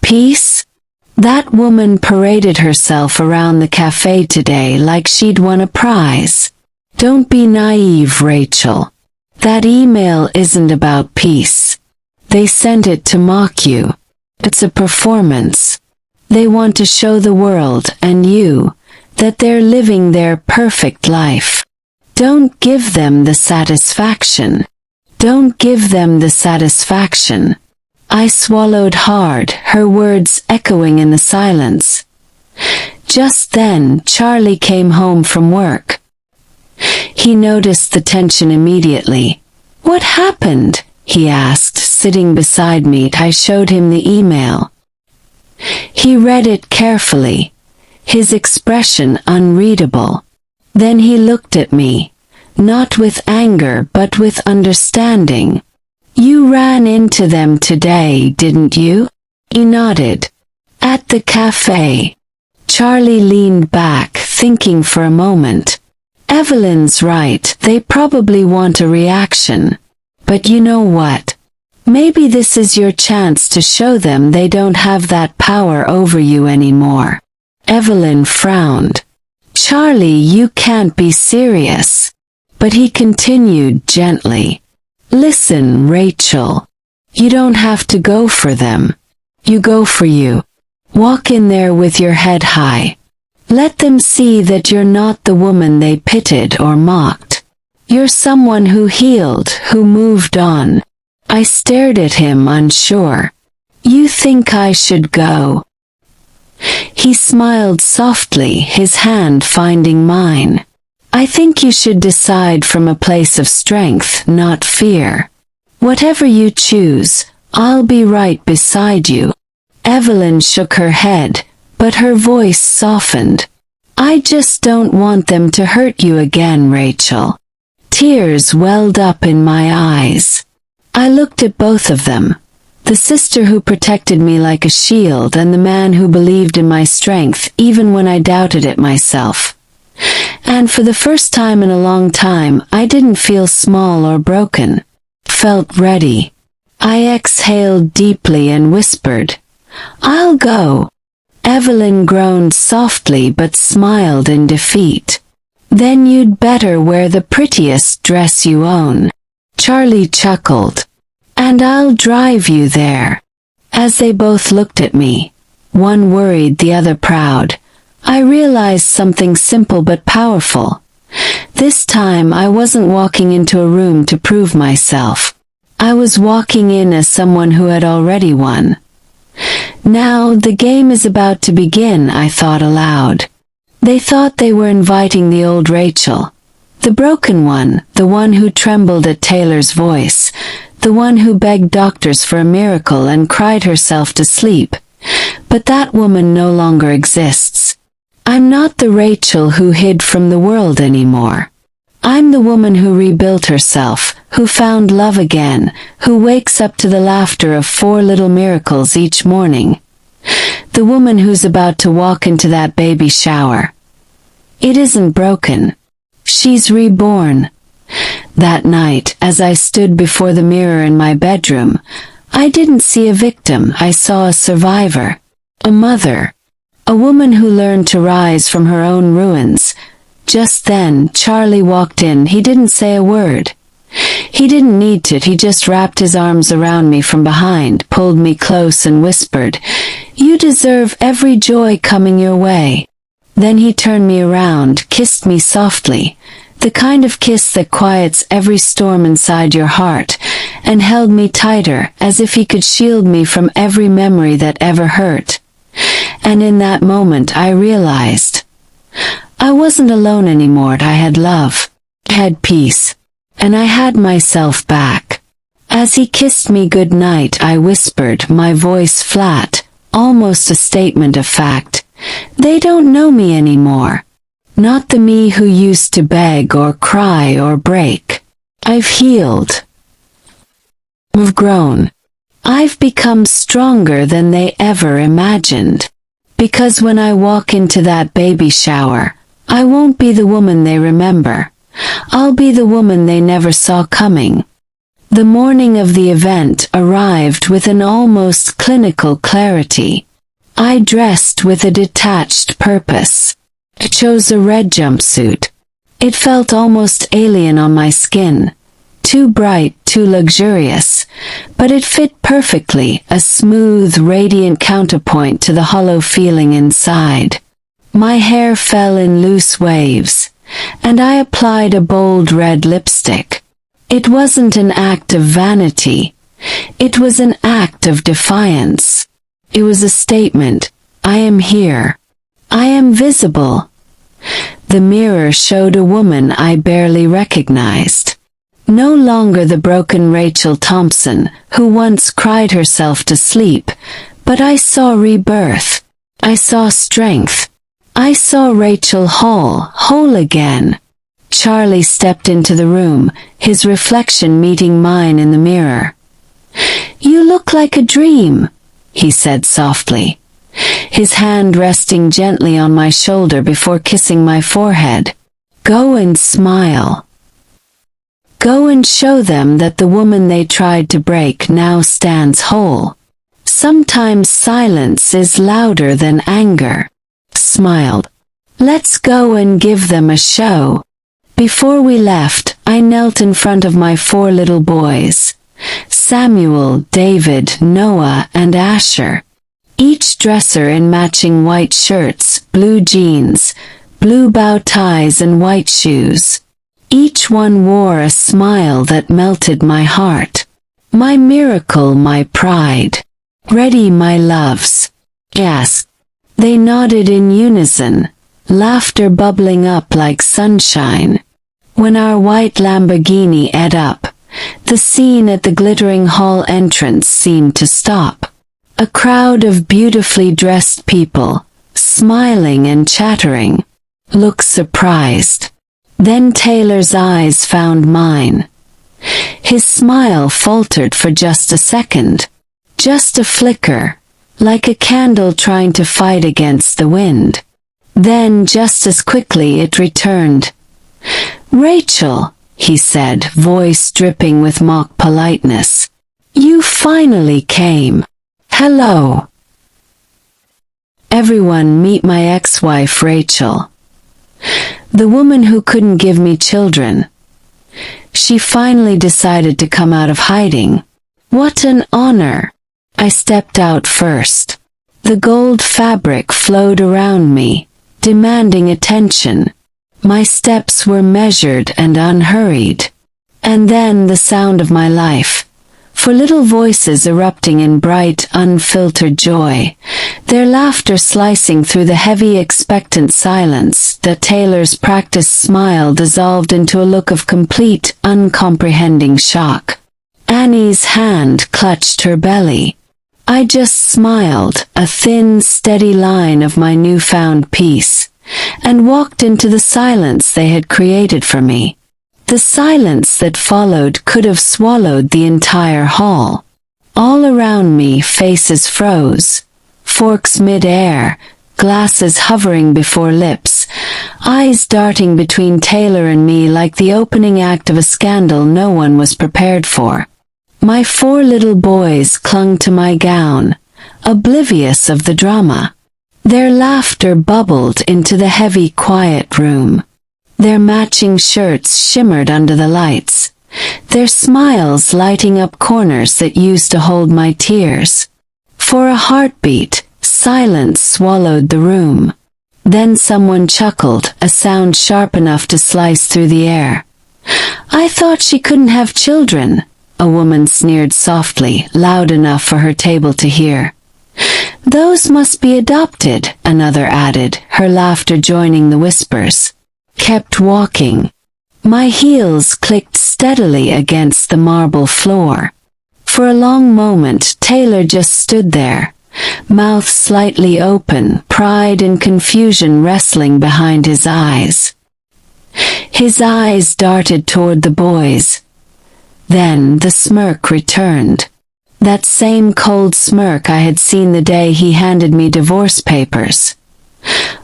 "Peace?" That woman paraded herself around the cafe today like she'd won a prize. Don't be naive, Rachel. That email isn't about peace. They sent it to mock you. It's a performance. They want to show the world, and you, that they're living their perfect life. Don't give them the satisfaction. Don't give them the satisfaction. I swallowed hard, her words echoing in the silence. Just then, Charlie came home from work. He noticed the tension immediately. "What happened?" he asked, sitting beside me. I showed him the email. He read it carefully, his expression unreadable. Then he looked at me, not with anger but with understanding. "You ran into them today, didn't you?" He nodded. "At the cafe." Charlie leaned back, thinking for a moment. Evelyn's right, they probably want a reaction. But you know what? Maybe this is your chance to show them they don't have that power over you anymore. Evelyn frowned. "Charlie, you can't be serious." But he continued gently. "Listen, Rachel. You don't have to go for them. You go for you. Walk in there with your head high. Let them see that you're not the woman they pitied or mocked. You're someone who healed, who moved on." I stared at him, unsure. "You think I should go?" He smiled softly, his hand finding mine. I think you should decide from a place of strength, not fear. Whatever you choose, I'll be right beside you." Evelyn shook her head, but her voice softened. "I just don't want them to hurt you again, Rachel." Tears welled up in my eyes. I looked at both of them, the sister who protected me like a shield and the man who believed in my strength even when I doubted it myself. And for the first time in a long time, I didn't feel small or broken. Felt ready. I exhaled deeply and whispered, "I'll go." Evelyn groaned softly but smiled in defeat. "Then you'd better wear the prettiest dress you own." Charlie chuckled. "And I'll drive you there." As they both looked at me, one worried, the other proud, I realized something simple but powerful. This time I wasn't walking into a room to prove myself. I was walking in as someone who had already won. Now the game is about to begin, I thought aloud. They thought they were inviting the old Rachel, the broken one, the one who trembled at Taylor's voice, the one who begged doctors for a miracle and cried herself to sleep. But that woman no longer exists. I'm not the Rachel who hid from the world anymore. I'm the woman who rebuilt herself, who found love again, who wakes up to the laughter of 4 little miracles each morning. The woman who's about to walk into that baby shower. It isn't broken. She's reborn. That night, as I stood before the mirror in my bedroom, I didn't see a victim, I saw a survivor. A mother. A woman who learned to rise from her own ruins. Just then, Charlie walked in. He didn't say a word. He didn't need to. He just wrapped his arms around me from behind, pulled me close and whispered, "You deserve every joy coming your way." Then he turned me around, kissed me softly, the kind of kiss that quiets every storm inside your heart, and held me tighter, as if he could shield me from every memory that ever hurt. And in that moment I realized I wasn't alone anymore. I had love, I had peace, and I had myself back. As he kissed me good night, I whispered, my voice flat, almost a statement of fact, "They don't know me anymore. Not the me who used to beg or cry or break. I've healed. I've grown. I've become stronger than they ever imagined. Because when I walk into that baby shower, I won't be the woman they remember. I'll be the woman they never saw coming." The morning of the event arrived with an almost clinical clarity. I dressed with a detached purpose. I chose a red jumpsuit. It felt almost alien on my skin. Too bright, too luxurious, but it fit perfectly, a smooth, radiant counterpoint to the hollow feeling inside. My hair fell in loose waves, and I applied a bold red lipstick. It wasn't an act of vanity. It was an act of defiance. It was a statement. I am here. I am visible. The mirror showed a woman I barely recognized. No longer the broken Rachel Thompson, who once cried herself to sleep, but I saw rebirth. I saw strength. I saw Rachel whole again. Charlie stepped into the room, his reflection meeting mine in the mirror. "You look like a dream," he said softly, his hand resting gently on my shoulder before kissing my forehead. "Go and smile. Go and show them that the woman they tried to break now stands whole. Sometimes silence is louder than anger." Smiled. "Let's go and give them a show." Before we left, I knelt in front of my 4 little boys, Samuel, David, Noah, and Asher. Each dresser in matching white shirts, blue jeans, blue bow ties, and white shoes. Each one wore a smile that melted my heart. "My miracle, my pride. Ready, my loves?" I asked. They nodded in unison. laughter bubbling up like sunshine. When our white Lamborghini ed up, the scene at the glittering hall entrance seemed to stop. A crowd of beautifully dressed people, smiling and chattering, looked surprised. Then Taylor's eyes found mine. His smile faltered for just a second. Just a flicker, like a candle trying to fight against the wind. Then, just as quickly, it returned. "Rachel," he said, voice dripping with mock politeness. "You finally came. Hello. Everyone, meet my ex-wife Rachel. The woman who couldn't give me children. She finally decided to come out of hiding. What an honor." I stepped out first. The gold fabric flowed around me, demanding attention. My steps were measured and unhurried. And then the sound of my life. For little voices erupting in bright, unfiltered joy, their laughter slicing through the heavy, expectant silence that Taylor's practiced smile dissolved into a look of complete, uncomprehending shock. Annie's hand clutched her belly. I just smiled, a thin, steady line of my newfound peace, and walked into the silence they had created for me. The silence that followed could have swallowed the entire hall. All around me faces froze, forks mid-air, glasses hovering before lips, eyes darting between Taylor and me like the opening act of a scandal no one was prepared for. My 4 little boys clung to my gown, oblivious of the drama. Their laughter bubbled into the heavy, quiet room. Their matching shirts shimmered under the lights, their smiles lighting up corners that used to hold my tears. For a heartbeat, silence swallowed the room. Then someone chuckled, a sound sharp enough to slice through the air. "I thought she couldn't have children," a woman sneered softly, loud enough for her table to hear. "Those must be adopted," another added, her laughter joining the whispers. Kept walking. My heels clicked steadily against the marble floor. For a long moment, Taylor just stood there, mouth slightly open, pride and confusion wrestling behind his eyes. His eyes darted toward the boys. Then the smirk returned. That same cold smirk I had seen the day he handed me divorce papers.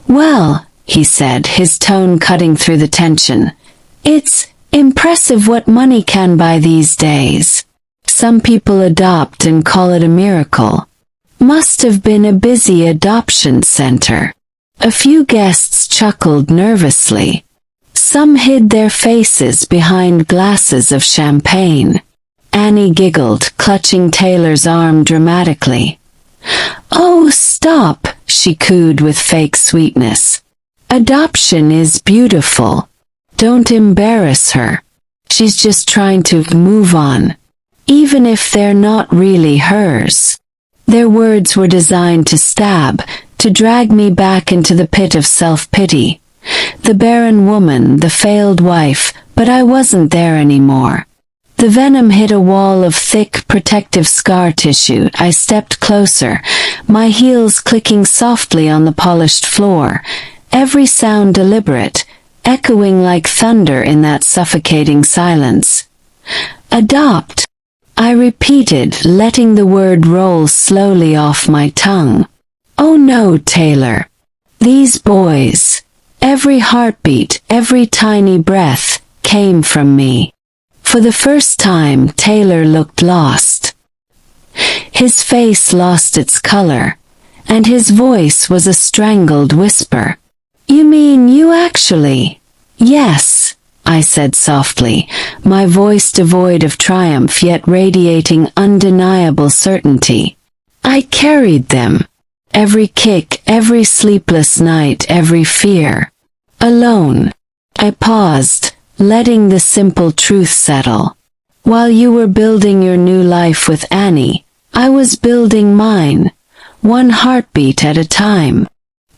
"Well," he said, his tone cutting through the tension, "it's impressive what money can buy these days. Some people adopt and call it a miracle. Must have been a busy adoption center." A few guests chuckled nervously. Some hid their faces behind glasses of champagne. Annie giggled, clutching Taylor's arm dramatically. "Oh, stop," she cooed with fake sweetness. "Adoption is beautiful. Don't embarrass her. She's just trying to move on, even if they're not really hers." Their words were designed to stab, to drag me back into the pit of self-pity. The barren woman, the failed wife, but I wasn't there anymore. The venom hit a wall of thick, protective scar tissue. I stepped closer, my heels clicking softly on the polished floor, every sound deliberate, echoing like thunder in that suffocating silence. "Adopt," I repeated, letting the word roll slowly off my tongue. "Oh no, Taylor. These boys, every heartbeat, every tiny breath, came from me." For the first time, Taylor looked lost. His face lost its color, and his voice was a strangled whisper. "You mean you actually?" "Yes," I said softly, my voice devoid of triumph yet radiating undeniable certainty. "I carried them. Every kick, every sleepless night, every fear. Alone." I paused, letting the simple truth settle. While you were building your new life with Annie, I was building mine, one heartbeat at a time.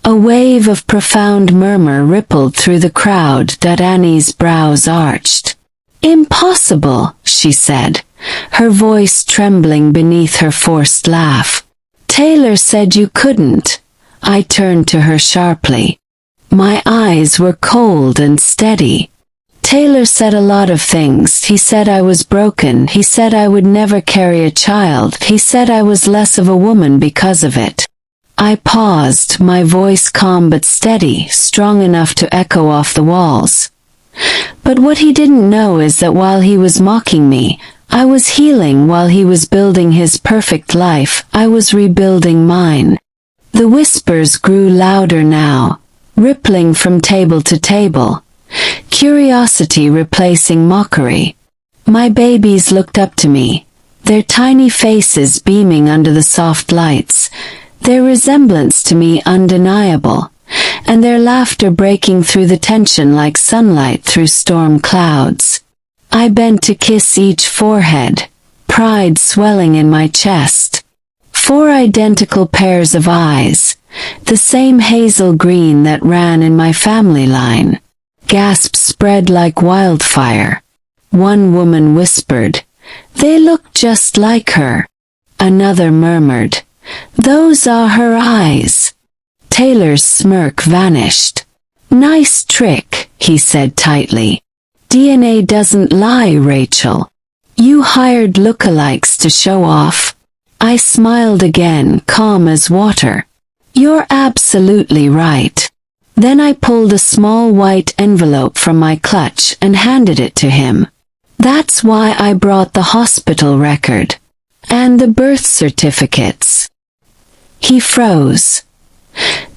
A wave of profound murmur rippled through the crowd that Annie's brows arched. "Impossible," she said, her voice trembling beneath her forced laugh. "Taylor said you couldn't." I turned to her sharply. My eyes were cold and steady. "Taylor said a lot of things. He said I was broken. He said I would never carry a child. He said I was less of a woman because of it." I paused, my voice calm but steady, strong enough to echo off the walls. But what he didn't know is that while he was mocking me, I was healing. While he was building his perfect life, I was rebuilding mine. The whispers grew louder now, rippling from table to table, curiosity replacing mockery. My babies looked up to me, their tiny faces beaming under the soft lights, their resemblance to me undeniable, and their laughter breaking through the tension like sunlight through storm clouds. I bent to kiss each forehead, pride swelling in my chest. 4 identical pairs of eyes, the same hazel green that ran in my family line. Gasps spread like wildfire. One woman whispered, "They look just like her." Another murmured, "Those are her eyes." Taylor's smirk vanished. "Nice trick," he said tightly. "DNA doesn't lie, Rachel. You hired lookalikes to show off." I smiled again, calm as water. "You're absolutely right." Then I pulled a small white envelope from my clutch and handed it to him. "That's why I brought the hospital record. And the birth certificates." He froze.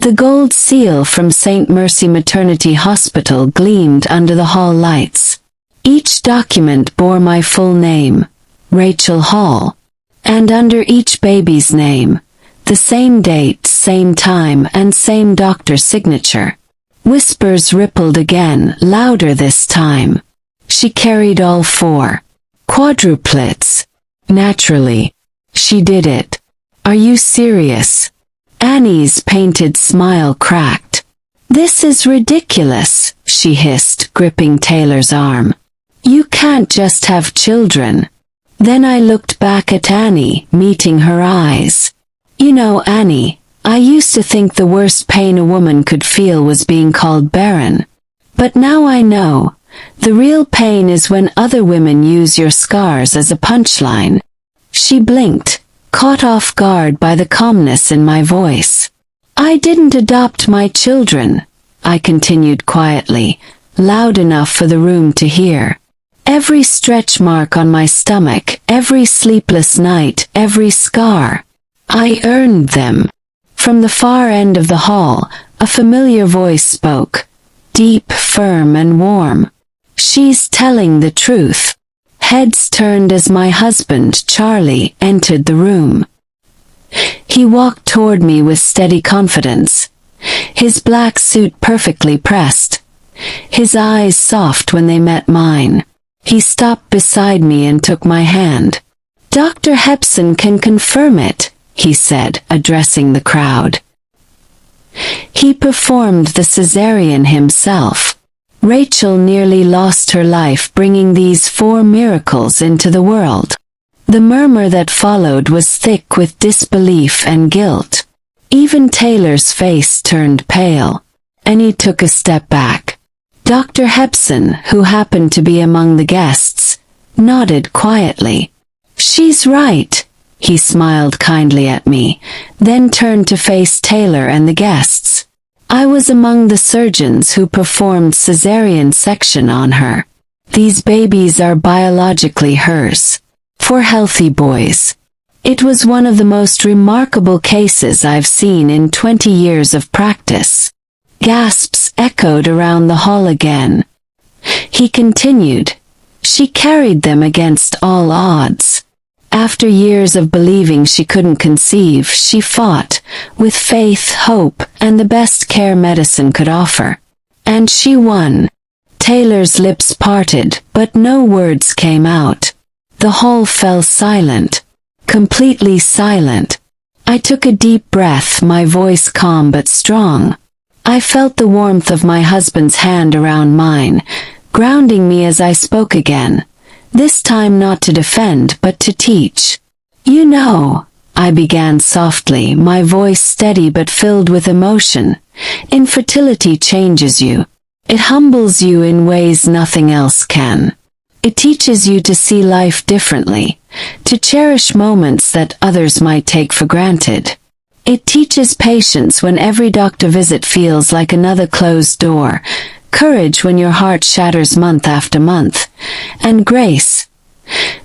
The gold seal from St. Mercy Maternity Hospital gleamed under the hall lights. Each document bore my full name, Rachel Hall, and under each baby's name, the same date, same time, and same doctor signature. Whispers rippled again, louder this time. She carried all 4. Quadruplets. Naturally. She did it. "Are you serious?" Annie's painted smile cracked. "This is ridiculous," she hissed, gripping Taylor's arm. "You can't just have children." Then I looked back at Annie, meeting her eyes. "You know, Annie, I used to think the worst pain a woman could feel was being called barren. But now I know. The real pain is when other women use your scars as a punchline." She blinked, caught off guard by the calmness in my voice. "I didn't adopt my children," I continued quietly, loud enough for the room to hear. "Every stretch mark on my stomach, every sleepless night, every scar. I earned them." From the far end of the hall, a familiar voice spoke, deep, firm, and warm. "She's telling the truth." Heads turned as my husband, Charlie, entered the room. He walked toward me with steady confidence, his black suit perfectly pressed, his eyes soft when they met mine. He stopped beside me and took my hand. "Dr. Hepson can confirm it," he said, addressing the crowd. He performed the cesarean himself. Rachel nearly lost her life bringing these 4 miracles into the world. The murmur that followed was thick with disbelief and guilt. Even Taylor's face turned pale, and he took a step back. Dr. Hepson, who happened to be among the guests, nodded quietly. "She's right," he smiled kindly at me, then turned to face Taylor and the guests. "I was among the surgeons who performed cesarean section on her. These babies are biologically hers. 4 healthy boys. It was one of the most remarkable cases I've seen in 20 years of practice." Gasps echoed around the hall again. He continued, "She carried them against all odds. After years of believing she couldn't conceive, she fought, with faith, hope, and the best care medicine could offer. And she won." Taylor's lips parted, but no words came out. The hall fell silent. Completely silent. I took a deep breath, my voice calm but strong. I felt the warmth of my husband's hand around mine, grounding me as I spoke again. This time not to defend, but to teach. You know, I began softly, my voice steady but filled with emotion. Infertility changes you. It humbles you in ways nothing else can. It teaches you to see life differently, to cherish moments that others might take for granted. It teaches patience when every doctor visit feels like another closed door, courage when your heart shatters month after month, and grace.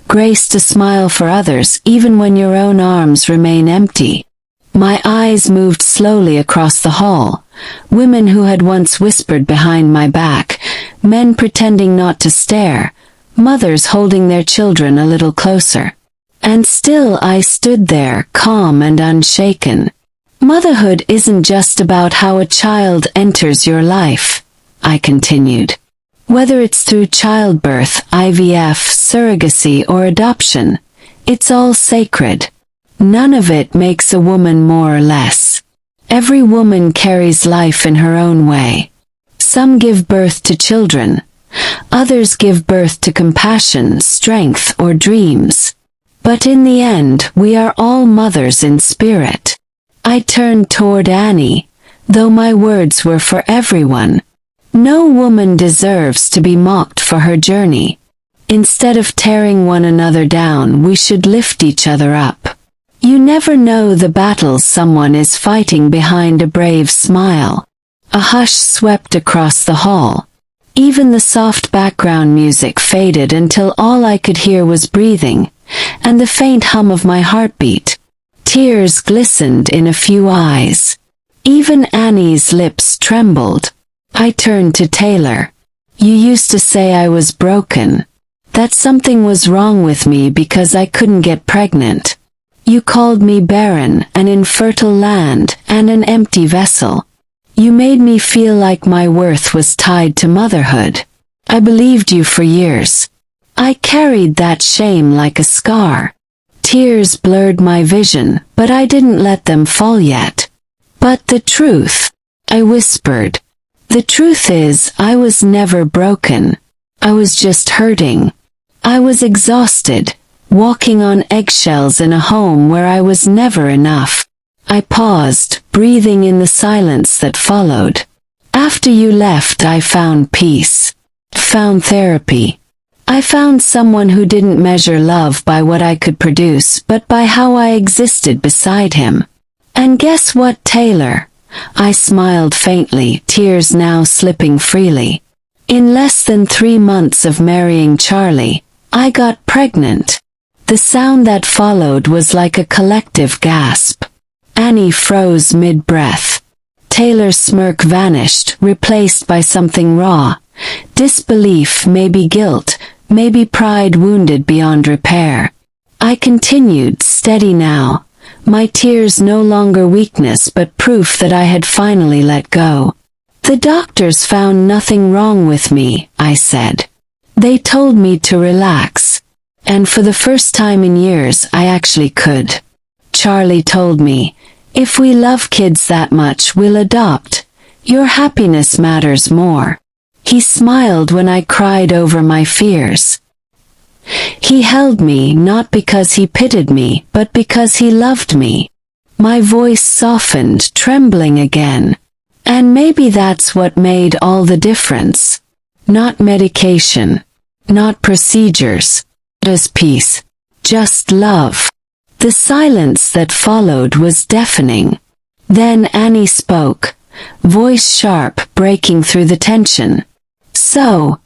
Grace to smile for others even when your own arms remain empty. My eyes moved slowly across the hall. Women who had once whispered behind my back, men pretending not to stare, mothers holding their children a little closer. And still I stood there, calm and unshaken. Motherhood isn't just about how a child enters your life, I continued. Whether it's through childbirth, IVF, surrogacy, or adoption, it's all sacred. None of it makes a woman more or less. Every woman carries life in her own way. Some give birth to children. Others give birth to compassion, strength, or dreams. But in the end, we are all mothers in spirit. I turned toward Annie, though my words were for everyone. No woman deserves to be mocked for her journey. Instead of tearing one another down, we should lift each other up. You never know the battles someone is fighting behind a brave smile. A hush swept across the hall. Even the soft background music faded until all I could hear was breathing, and the faint hum of my heartbeat. Tears glistened in a few eyes. Even Annie's lips trembled. I turned to Taylor. You used to say I was broken. That something was wrong with me because I couldn't get pregnant. You called me barren, an infertile land, and an empty vessel. You made me feel like my worth was tied to motherhood. I believed you for years. I carried that shame like a scar. Tears blurred my vision, but I didn't let them fall yet. But the truth, I whispered. The truth is, I was never broken. I was just hurting. I was exhausted, walking on eggshells in a home where I was never enough. I paused, breathing in the silence that followed. After you left, I found peace. Found therapy. I found someone who didn't measure love by what I could produce, but by how I existed beside him. And guess what, Taylor? I smiled faintly, tears now slipping freely. In less than 3 months of marrying Charlie, I got pregnant. The sound that followed was like a collective gasp. Annie froze mid-breath. Taylor's smirk vanished, replaced by something raw. Disbelief, maybe guilt, maybe pride wounded beyond repair. I continued, steady now. My tears no longer weakness but proof that I had finally let go. The doctors found nothing wrong with me, I said. They told me to relax. And for the first time in years, I actually could. Charlie told me, if we love kids that much, we'll adopt. Your happiness matters more. He smiled when I cried over my fears. He held me not because he pitied me, but because he loved me. My voice softened, trembling again. And maybe that's what made all the difference. Not medication. Not procedures. Just peace. Just love. The silence that followed was deafening. Then Annie spoke, voice sharp, breaking through the tension. So,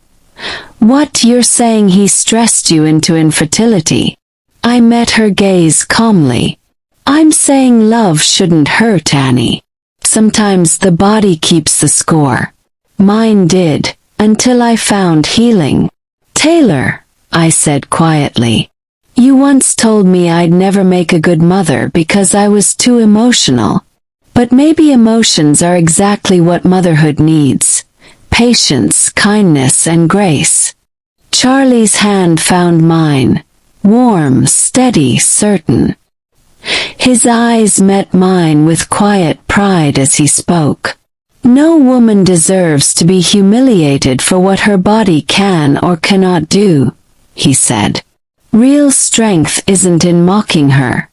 what, you're saying he stressed you into infertility? I met her gaze calmly. I'm saying love shouldn't hurt, Annie. Sometimes the body keeps the score. Mine did, until I found healing. Taylor, I said quietly. You once told me I'd never make a good mother because I was too emotional. But maybe emotions are exactly what motherhood needs. Patience, kindness, and grace. Charlie's hand found mine. Warm, steady, certain. His eyes met mine with quiet pride as he spoke. No woman deserves to be humiliated for what her body can or cannot do, he said. Real strength isn't in mocking her.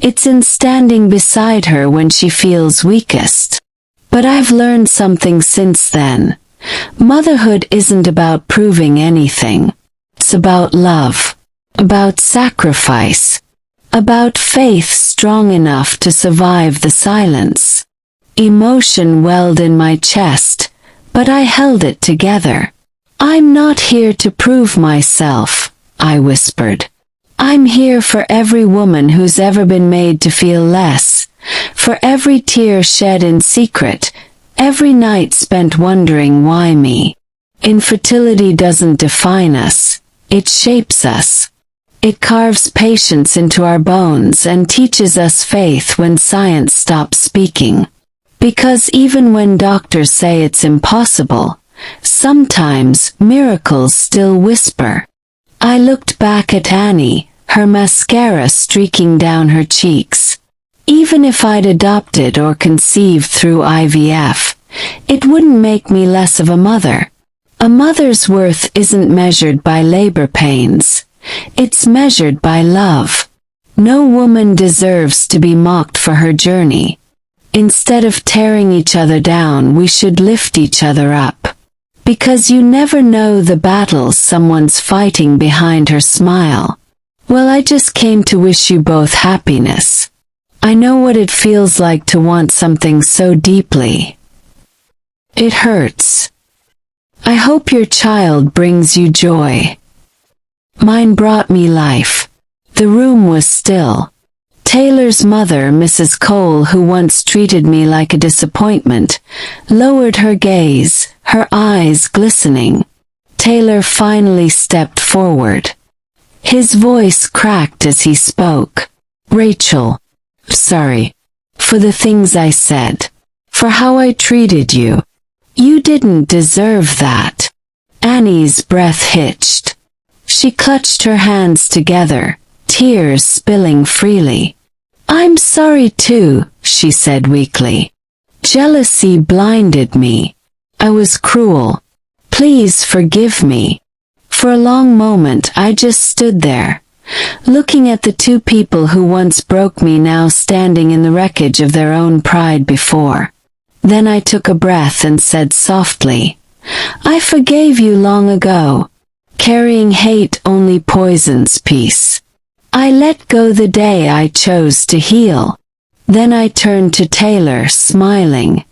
It's in standing beside her when she feels weakest. But I've learned something since then. Motherhood isn't about proving anything. It's about love, about sacrifice, about faith strong enough to survive the silence. Emotion welled in my chest, but I held it together. I'm not here to prove myself, I whispered. I'm here for every woman who's ever been made to feel less, for every tear shed in secret, every night spent wondering why me. Infertility doesn't define us, it shapes us. It carves patience into our bones and teaches us faith when science stops speaking. Because even when doctors say it's impossible, sometimes miracles still whisper. I looked back at Annie, her mascara streaking down her cheeks. Even if I'd adopted or conceived through IVF, it wouldn't make me less of a mother. A mother's worth isn't measured by labor pains. It's measured by love. No woman deserves to be mocked for her journey. Instead of tearing each other down, we should lift each other up. Because you never know the battles someone's fighting behind her smile. Well, I just came to wish you both happiness. I know what it feels like to want something so deeply. It hurts. I hope your child brings you joy. Mine brought me life. The room was still. Taylor's mother, Mrs. Cole, who once treated me like a disappointment, lowered her gaze, her eyes glistening. Taylor finally stepped forward. His voice cracked as he spoke. Rachel, sorry. For the things I said. For how I treated you. You didn't deserve that. Annie's breath hitched. She clutched her hands together, tears spilling freely. I'm sorry too, she said weakly. Jealousy blinded me. I was cruel. Please forgive me. For a long moment I just stood there, looking at the two people who once broke me now standing in the wreckage of their own pride before. Then I took a breath and said softly, I forgave you long ago. Carrying hate only poisons peace. I let go the day I chose to heal. Then I turned to Taylor, smiling,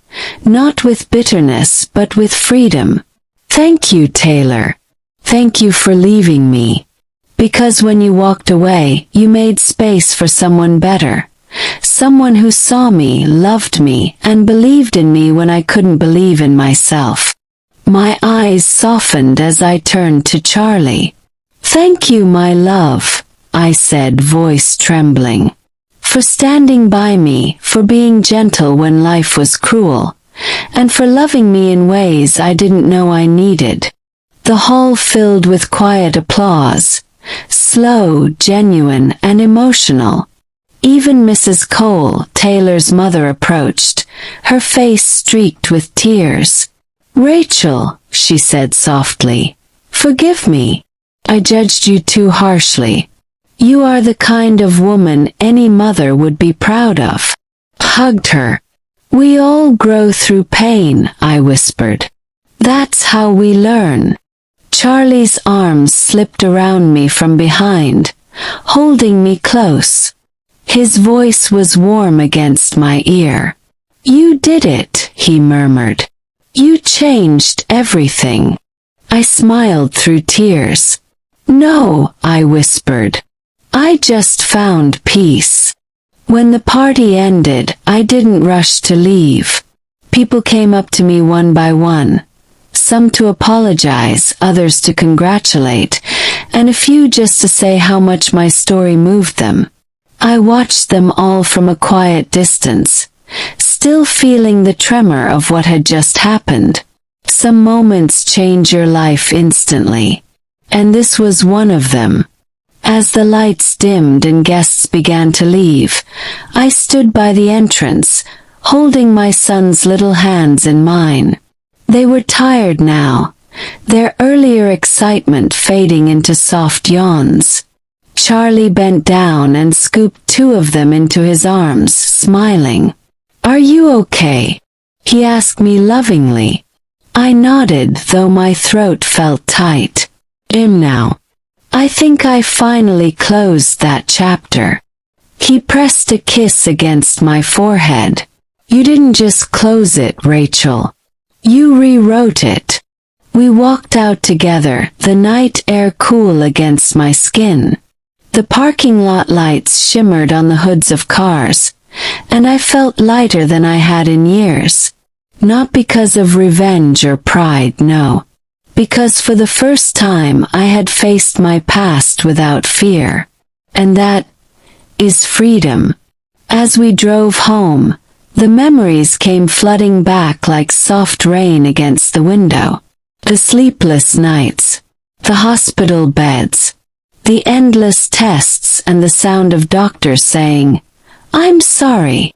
not with bitterness but with freedom. Thank you, Taylor. Thank you for leaving me. Because when you walked away, you made space for someone better. Someone who saw me, loved me, and believed in me when I couldn't believe in myself. My eyes softened as I turned to Charlie. Thank you, my love, I said, voice trembling. For standing by me, for being gentle when life was cruel, and for loving me in ways I didn't know I needed. The hall filled with quiet applause, slow, genuine, and emotional. Even Mrs. Cole, Taylor's mother, approached, her face streaked with tears. Rachel, she said softly, forgive me. I judged you too harshly. You are the kind of woman any mother would be proud of. Hugged her. We all grow through pain, I whispered. That's how we learn. Charlie's arms slipped around me from behind, holding me close. His voice was warm against my ear. You did it, he murmured. You changed everything. I smiled through tears. No, I whispered. I just found peace. When the party ended, I didn't rush to leave. People came up to me one by one. Some to apologize, others to congratulate, and a few just to say how much my story moved them. I watched them all from a quiet distance, still feeling the tremor of what had just happened. Some moments change your life instantly. And this was one of them. As the lights dimmed and guests began to leave, I stood by the entrance, holding my son's little hands in mine. They were tired now, their earlier excitement fading into soft yawns. Charlie bent down and scooped two of them into his arms, smiling. "Are you okay?" he asked me lovingly. I nodded, though my throat felt tight. Now. I think I finally closed that chapter. He pressed a kiss against my forehead. "You didn't just close it, Rachel. You rewrote it." We walked out together, the night air cool against my skin. The parking lot lights shimmered on the hoods of cars, and I felt lighter than I had in years. Not because of revenge or pride, no. Because for the first time I had faced my past without fear. And that is freedom. As we drove home, the memories came flooding back like soft rain against the window. The sleepless nights, the hospital beds, the endless tests and the sound of doctors saying, "I'm sorry."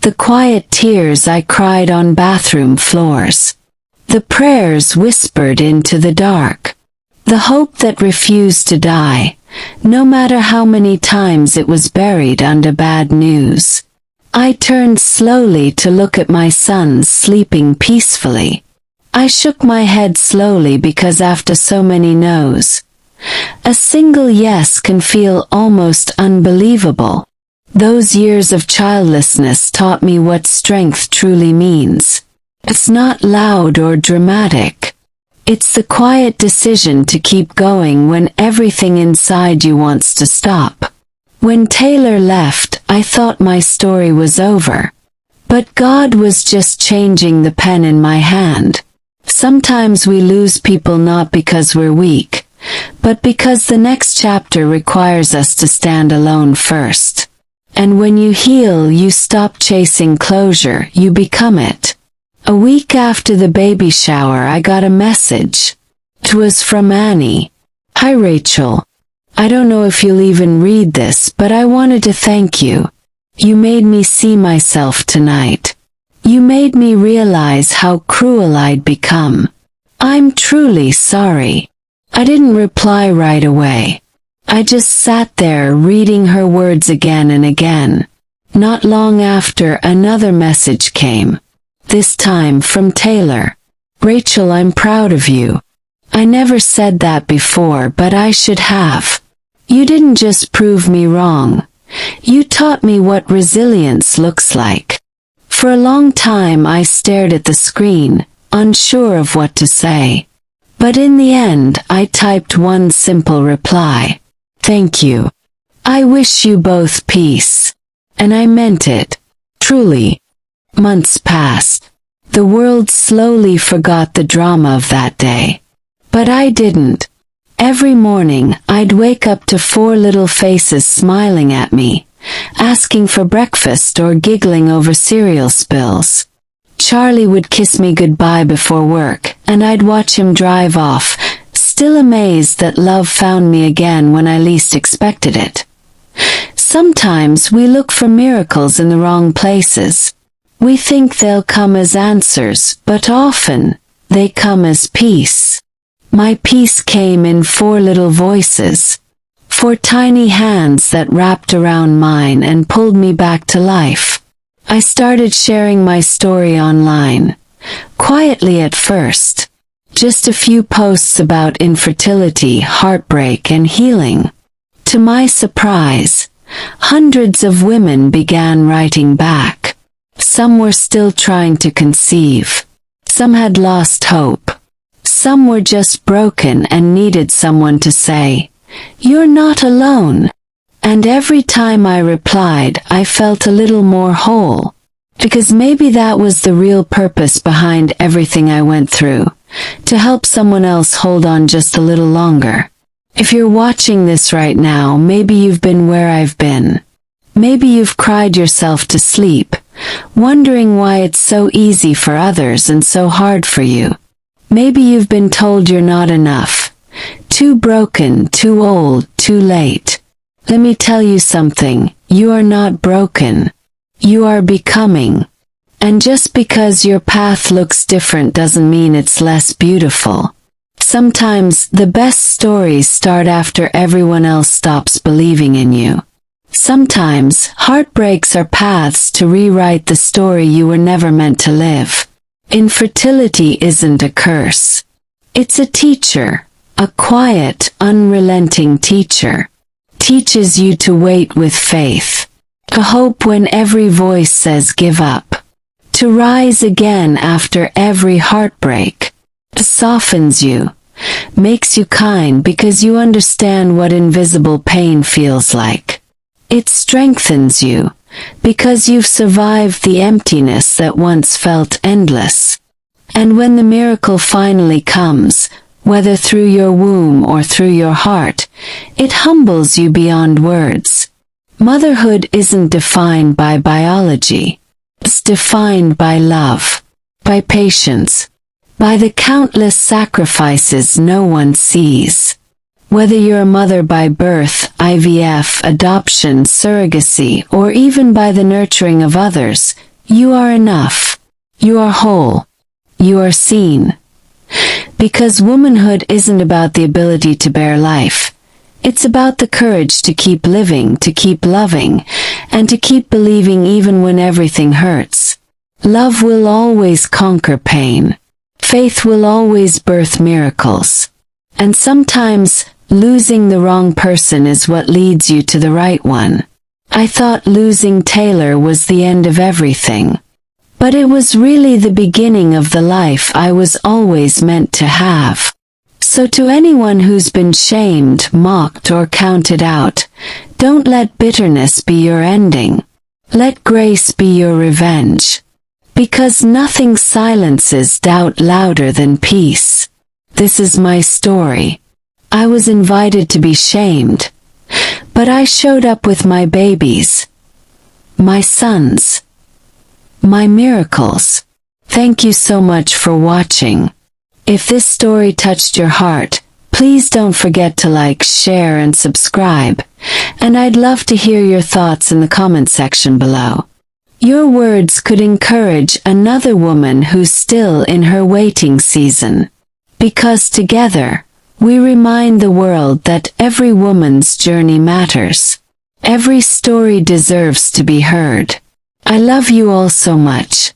The quiet tears I cried on bathroom floors. The prayers whispered into the dark. The hope that refused to die, no matter how many times it was buried under bad news. I turned slowly to look at my sons sleeping peacefully. I shook my head slowly because after so many no's, a single yes can feel almost unbelievable. Those years of childlessness taught me what strength truly means. It's not loud or dramatic. It's the quiet decision to keep going when everything inside you wants to stop. When Taylor left, I thought my story was over. But God was just changing the pen in my hand. Sometimes we lose people not because we're weak, but because the next chapter requires us to stand alone first. And when you heal, you stop chasing closure, you become it. A week after the baby shower, I got a message. It was from Annie. "Hi Rachel. I don't know if you'll even read this, but I wanted to thank you. You made me see myself tonight. You made me realize how cruel I'd become. I'm truly sorry." I didn't reply right away. I just sat there reading her words again and again. Not long after, another message came. This time from Taylor. "Rachel, I'm proud of you. I never said that before, but I should have. You didn't just prove me wrong. You taught me what resilience looks like." For a long time I stared at the screen, unsure of what to say. But in the end, I typed one simple reply. "Thank you. I wish you both peace." And I meant it. Truly. Months passed. The world slowly forgot the drama of that day. But I didn't. Every morning, I'd wake up to 4 little faces smiling at me, asking for breakfast or giggling over cereal spills. Charlie would kiss me goodbye before work, and I'd watch him drive off, still amazed that love found me again when I least expected it. Sometimes we look for miracles in the wrong places. We think they'll come as answers, but often, they come as peace. My peace came in 4 little voices. 4 tiny hands that wrapped around mine and pulled me back to life. I started sharing my story online. Quietly at first. Just a few posts about infertility, heartbreak, and healing. To my surprise, hundreds of women began writing back. Some were still trying to conceive. Some had lost hope. Some were just broken and needed someone to say, "You're not alone." And every time I replied, I felt a little more whole. Because maybe that was the real purpose behind everything I went through. To help someone else hold on just a little longer. If you're watching this right now, maybe you've been where I've been. Maybe you've cried yourself to sleep, wondering why it's so easy for others and so hard for you. Maybe you've been told you're not enough. Too broken, too old, too late. Let me tell you something, you are not broken. You are becoming. And just because your path looks different doesn't mean it's less beautiful. Sometimes the best stories start after everyone else stops believing in you. Sometimes heartbreaks are paths to rewrite the story you were never meant to live. Infertility isn't a curse. It's a teacher, a quiet, unrelenting teacher. Teaches you to wait with faith, to hope when every voice says give up, to rise again after every heartbreak. It softens you, makes you kind because you understand what invisible pain feels like. It strengthens you because you've survived the emptiness that once felt endless. And when the miracle finally comes, whether through your womb or through your heart, it humbles you beyond words. Motherhood isn't defined by biology. It's defined by love, by patience, by the countless sacrifices no one sees. Whether you're a mother by birth, IVF, adoption, surrogacy, or even by the nurturing of others, you are enough. You are whole. You are seen. Because womanhood isn't about the ability to bear life. It's about the courage to keep living, to keep loving, and to keep believing even when everything hurts. Love will always conquer pain. Faith will always birth miracles. And sometimes, losing the wrong person is what leads you to the right one. I thought losing Taylor was the end of everything. But it was really the beginning of the life I was always meant to have. So to anyone who's been shamed, mocked, or counted out, don't let bitterness be your ending. Let grace be your revenge. Because nothing silences doubt louder than peace. This is my story. I was invited to be shamed. But I showed up with my babies. My sons. My miracles. Thank you so much for watching. If this story touched your heart, please don't forget to like, share, and subscribe. And I'd love to hear your thoughts in the comment section below. Your words could encourage another woman who's still in her waiting season. Because together, we remind the world that every woman's journey matters. Every story deserves to be heard. I love you all so much.